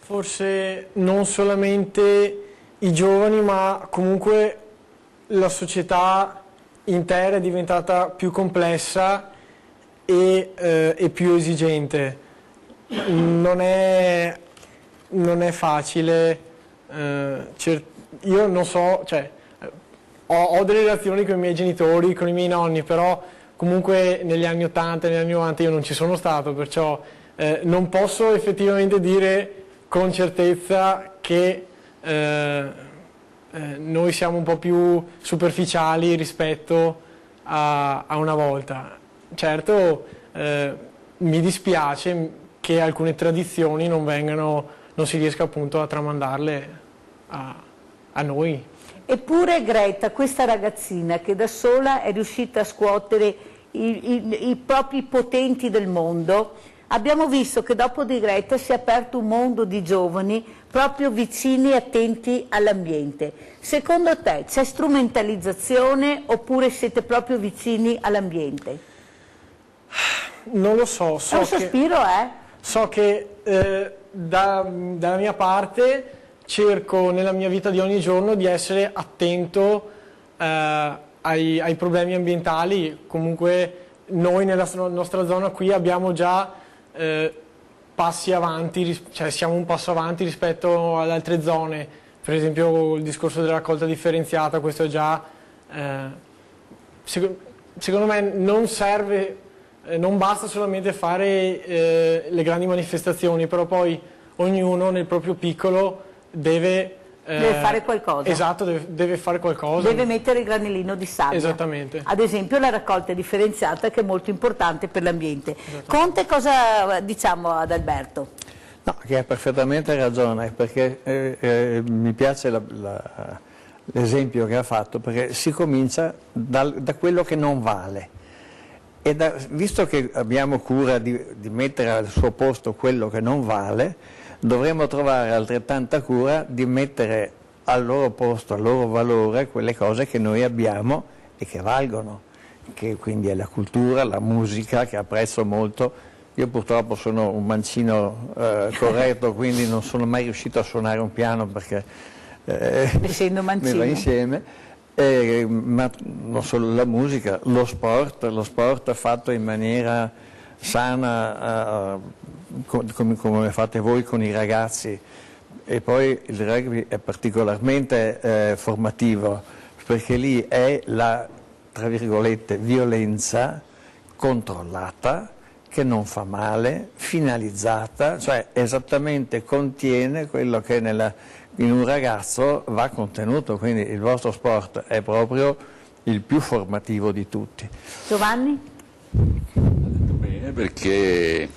Forse non solamente i giovani, ma comunque la società intera è diventata più complessa e più esigente. Non è facile. Io non so, cioè, ho delle relazioni con i miei genitori, con i miei nonni, però comunque negli anni 80, negli anni 90 io non ci sono stato, perciò non posso effettivamente dire con certezza che noi siamo un po' più superficiali rispetto a una volta. Certo, mi dispiace che alcune tradizioni non si riesca appunto a tramandarle a noi. Eppure Greta, questa ragazzina che da sola è riuscita a scuotere i propri potenti del mondo, abbiamo visto che dopo di Greta si è aperto un mondo di giovani proprio vicini e attenti all'ambiente. Secondo te c'è strumentalizzazione oppure siete proprio vicini all'ambiente? Non lo so. È un sospiro, So che dalla mia parte cerco nella mia vita di ogni giorno di essere attento ai problemi ambientali. Comunque noi nella nostra zona qui abbiamo già passi avanti, cioè siamo un passo avanti rispetto ad altre zone, per esempio il discorso della raccolta differenziata, questo è già, secondo me non serve, non basta solamente fare le grandi manifestazioni, però poi ognuno nel proprio piccolo deve fare qualcosa. Esatto, deve fare qualcosa. Deve mettere il granellino di sabbia. Esattamente. Ad esempio la raccolta differenziata, che è molto importante per l'ambiente. Conte, cosa diciamo ad Alberto? No, che ha perfettamente ragione, perché mi piace l'esempio che ha fatto, perché si comincia da quello che non vale. E visto che abbiamo cura di mettere al suo posto quello che non vale, dovremmo trovare altrettanta cura di mettere al loro posto, al loro valore, quelle cose che noi abbiamo e che valgono, che quindi è la cultura, la musica, che apprezzo molto. Io purtroppo sono un mancino corretto, quindi non sono mai riuscito a suonare un piano perché essendo mancino mi va insieme. Ma non solo la musica, lo sport fatto in maniera sana, come fate voi con i ragazzi. E poi il rugby è particolarmente formativo, perché lì è la, tra virgolette, violenza controllata, che non fa male, finalizzata, cioè esattamente contiene quello che in un ragazzo va contenuto, quindi il vostro sport è proprio il più formativo di tutti. Giovanni? Bene, perché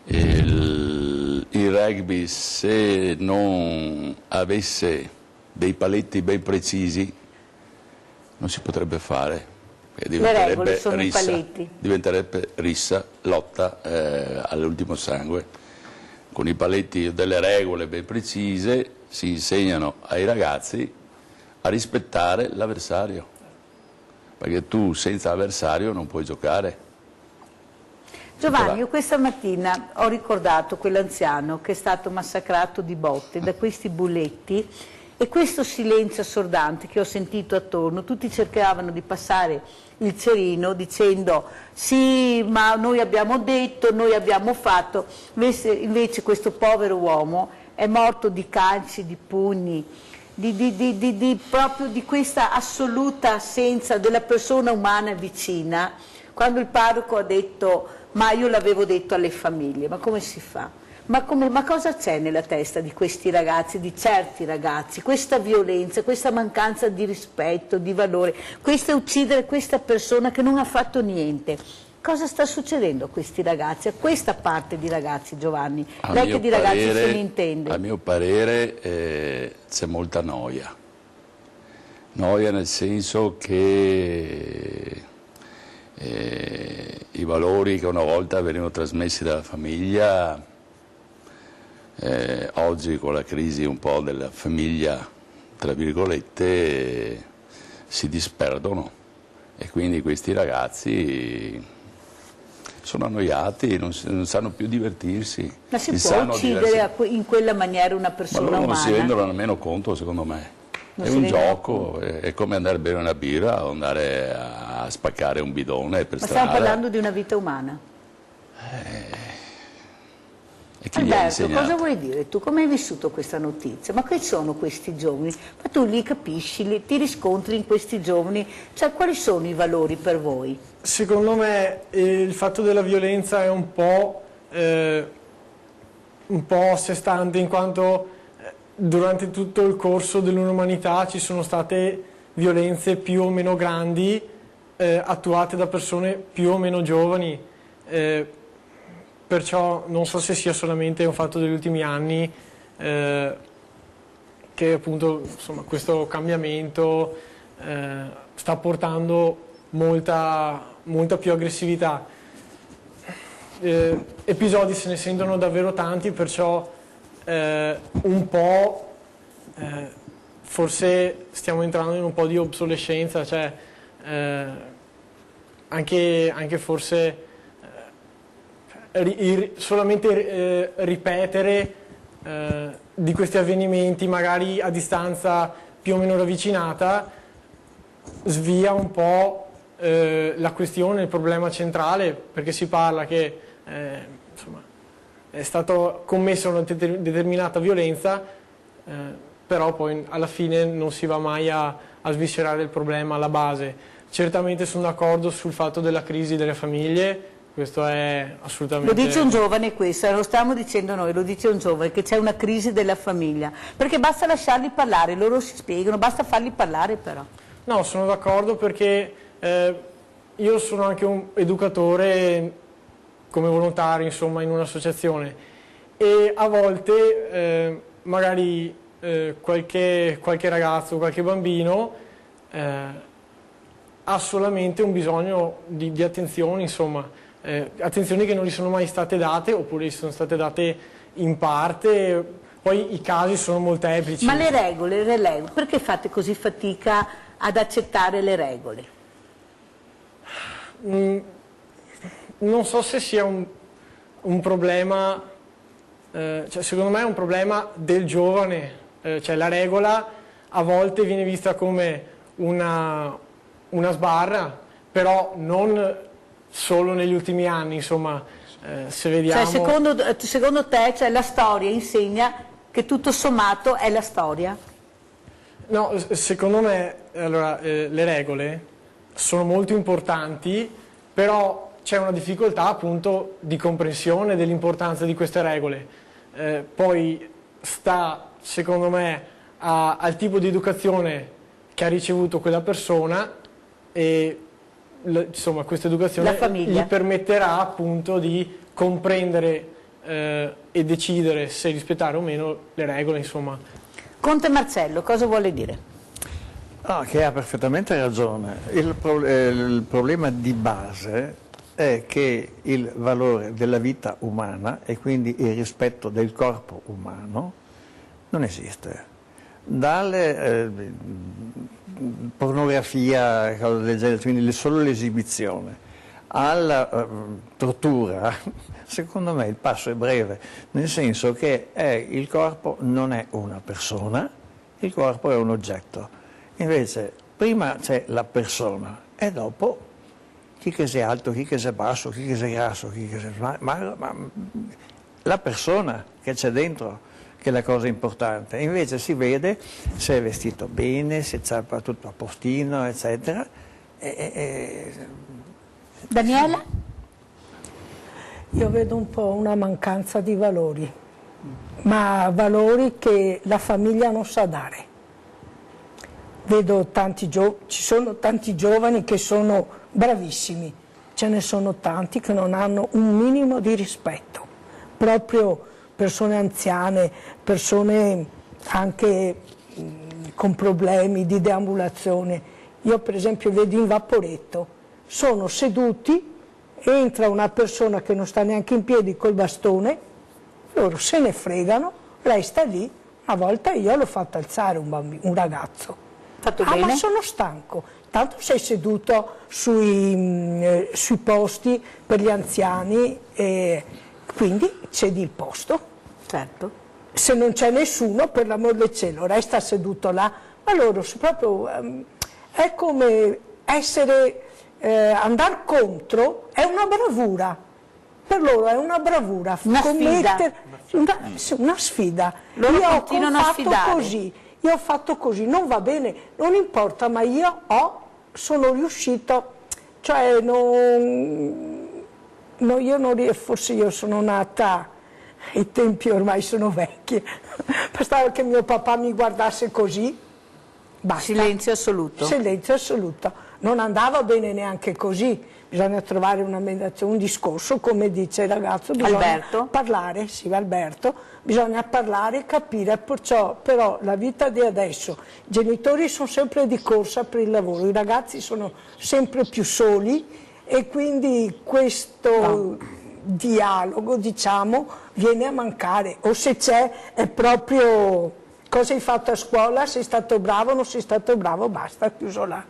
il rugby, se non avesse dei paletti ben precisi, non si potrebbe fare. Le regole sono i paletti. Diventerebbe rissa, lotta all'ultimo sangue. Con i paletti delle regole ben precise si insegnano ai ragazzi a rispettare l'avversario, perché tu senza avversario non puoi giocare. Giovanni, io questa mattina ho ricordato quell'anziano che è stato massacrato di botte da questi bulletti, e questo silenzio assordante che ho sentito attorno. Tutti cercavano di passare il cerino dicendo sì, ma noi abbiamo detto, noi abbiamo fatto, invece questo povero uomo è morto di calci, di pugni, proprio di questa assoluta assenza della persona umana vicina. Quando il parroco ha detto ma io l'avevo detto alle famiglie, ma come si fa? Ma cosa c'è nella testa di questi ragazzi, di certi ragazzi? Questa violenza, questa mancanza di rispetto, di valore, questa uccidere questa persona che non ha fatto niente. Cosa sta succedendo a questi ragazzi, a questa parte di ragazzi, Giovanni? Lei che di ragazzi se ne intende. A mio parere c'è molta noia. Noia nel senso che i valori che una volta venivano trasmessi dalla famiglia, oggi con la crisi un po' della famiglia, tra virgolette, si disperdono, e quindi questi ragazzi sono annoiati, non sanno più divertirsi. Ma si può uccidere in quella maniera una persona umana? Non si rendono nemmeno conto, secondo me. È un gioco, è come andare a bere una birra o andare a spaccare un bidone per strada. Ma stiamo parlando di una vita umana. Alberto, cosa vuoi dire? Tu come hai vissuto questa notizia? Ma che sono questi giovani? Ma tu li capisci, ti riscontri in questi giovani? Cioè, quali sono i valori per voi? Secondo me il fatto della violenza è un po' a sé stante, in quanto durante tutto il corso dell'umanità ci sono state violenze più o meno grandi attuate da persone più o meno giovani. Perciò non so se sia solamente un fatto degli ultimi anni che appunto insomma, questo cambiamento sta portando molta più aggressività. Episodi se ne sentono davvero tanti, perciò un po' forse stiamo entrando in un po' di obsolescenza, cioè anche forse solamente ripetere di questi avvenimenti magari a distanza più o meno ravvicinata svia un po' la questione, il problema centrale, perché si parla che insomma, è stata commessa una determinata violenza, però poi alla fine non si va mai a sviscerare il problema alla base. Certamente sono d'accordo sul fatto della crisi delle famiglie, questo è assolutamente... Lo dice un giovane questo, non lo stiamo dicendo noi, lo dice un giovane, che c'è una crisi della famiglia, perché basta lasciarli parlare, loro si spiegano, basta farli parlare però. No, sono d'accordo perché io sono anche un educatore come volontario, insomma, in un'associazione, e a volte magari qualche ragazzo, qualche bambino ha solamente un bisogno di attenzioni, insomma, attenzioni che non gli sono mai state date, oppure gli sono state date in parte, poi i casi sono molteplici. Ma le regole, perché fate così fatica ad accettare le regole? Non so se sia un problema, cioè, secondo me è un problema del giovane, cioè la regola a volte viene vista come una sbarra, però non solo negli ultimi anni, insomma, se vediamo... Cioè, secondo te, cioè, la storia insegna che tutto sommato è la storia? No, secondo me, allora, le regole sono molto importanti, però c'è una difficoltà appunto di comprensione dell'importanza di queste regole. Poi sta, secondo me, al tipo di educazione che ha ricevuto quella persona, e insomma questa educazione gli permetterà appunto di comprendere e decidere se rispettare o meno le regole, insomma. Conte Marcello, cosa vuole dire? Che ha perfettamente ragione. Il problema di base è che il valore della vita umana e quindi il rispetto del corpo umano non esiste. Dalle pornografia, cose del genere, quindi solo l'esibizione, alla tortura, secondo me il passo è breve, nel senso che il corpo non è una persona, il corpo è un oggetto. Invece prima c'è la persona e dopo chi che sia alto, chi che sia basso, chi che sia grasso, chi che sia... ma la persona che c'è dentro che è la cosa importante. Invece si vede se è vestito bene, se c'è tutto a postino, eccetera. Daniela? Io vedo un po' una mancanza di valori, ma valori che la famiglia non sa dare. Vedo ci sono tanti giovani che sono bravissimi, ce ne sono tanti che non hanno un minimo di rispetto, proprio persone anziane, persone anche con problemi di deambulazione. Io per esempio vedo in Vaporetto, sono seduti, entra una persona che non sta neanche in piedi col bastone, loro se ne fregano, lei sta lì, una volta io l'ho fatto alzare un ragazzo. Fatto bene? Ma sono stanco, tanto sei seduto sui posti per gli anziani e quindi cedi il posto. Certo. Se non c'è nessuno, per l'amor del cielo, resta seduto là. Ma loro proprio è come andare contro, è una bravura. Per loro è una bravura. Una sfida. Loro io continuano a sfidare. Io ho fatto così, non va bene, non importa, ma io sono riuscito, cioè forse io sono nata, i tempi ormai sono vecchi, bastava che mio papà mi guardasse così, basta. Silenzio assoluto. Silenzio assoluto, non andava bene neanche così, bisogna trovare una mediazione, un discorso, come dice il ragazzo, bisogna parlare, sì, Alberto, bisogna parlare, capire, perciò però la vita di adesso, i genitori sono sempre di corsa per il lavoro, i ragazzi sono sempre più soli e quindi questo dialogo, diciamo, viene a mancare, o se c'è è proprio cosa hai fatto a scuola, sei stato bravo, non sei stato bravo, basta, chiuso là.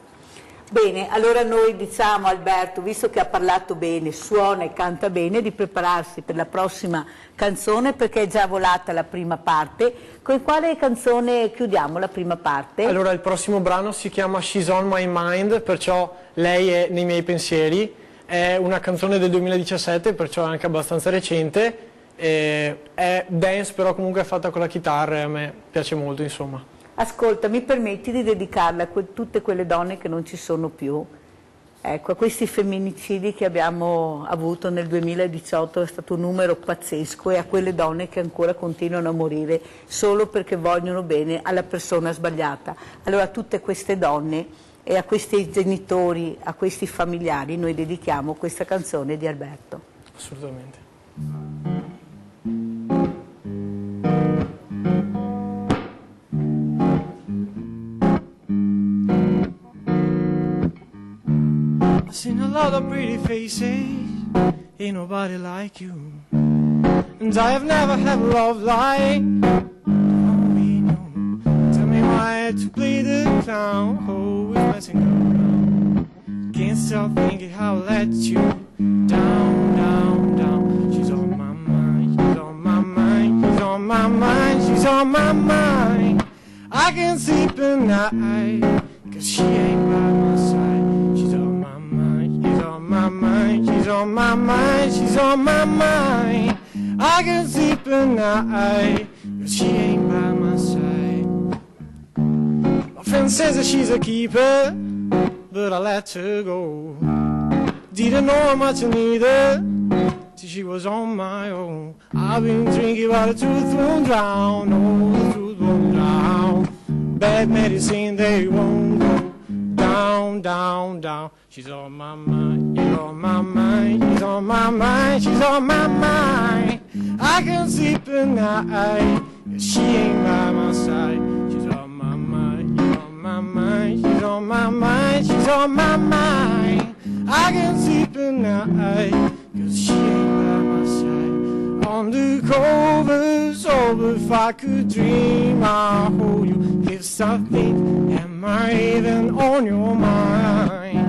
Bene, allora noi diciamo a Alberto, visto che ha parlato bene, suona e canta bene, di prepararsi per la prossima canzone perché è già volata la prima parte. Con quale canzone chiudiamo la prima parte? Allora il prossimo brano si chiama She's on My Mind, perciò lei è nei miei pensieri, è una canzone del 2017, perciò è anche abbastanza recente, è dance però comunque è fatta con la chitarra e a me piace molto, insomma. Ascolta, mi permetti di dedicarla a tutte quelle donne che non ci sono più, Ecco, questi femminicidi che abbiamo avuto nel 2018 è stato un numero pazzesco, e a quelle donne che ancora continuano a morire solo perché vogliono bene alla persona sbagliata. Allora a tutte queste donne e a questi genitori, a questi familiari, noi dedichiamo questa canzone di Alberto. Assolutamente. I've seen a lot of pretty faces, ain't nobody like you. And I have never had love like only you. Tell me why I had to play the clown, always messing around. Can't stop thinking how I let you down, down, down. She's on my mind, she's on my mind, she's on my mind, she's on my mind. I can't sleep at night, 'cause she ain't by my side. She's on my mind, she's on my mind, she's on my mind, she's on my mind. I can't sleep at night, 'cause she ain't by my side. My friend says that she's a keeper, but I let her go. Didn't know how much I needed till she was on my own. I've been drinking, but the truth won't drown. No, the truth won't drown. Bad medicine, they won't go down, down, down. She's on my mind, she's on my mind, she's on my mind, she's on my mind. I can't sleep at night, 'cause she ain't by my side. She's on my mind, she's on my mind, she's on my mind, she's on my mind. I can't sleep at night, 'cause she ain't by my side. On the covers of If I Could Dream, I'll hold you. If something, am I even on your mind?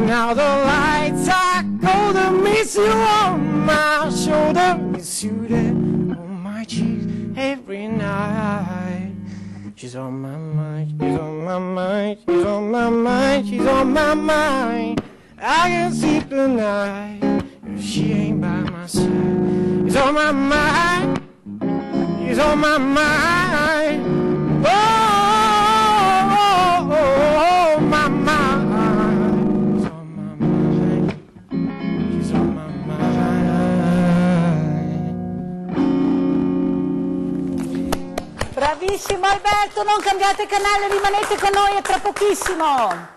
Now the lights are cold and miss you on my shoulder, miss you there on my cheek every night. She's on my mind, she's on my mind, she's on my mind, she's on my mind. I can't sleep at night, 'cause she ain't by my side. She's on my mind, she's on my mind. Oh, oh, oh, oh, my mind. She's on my mind, she's on my mind. Bravissimo Alberto, non cambiate canale, rimanete con noi, a tra pochissimo.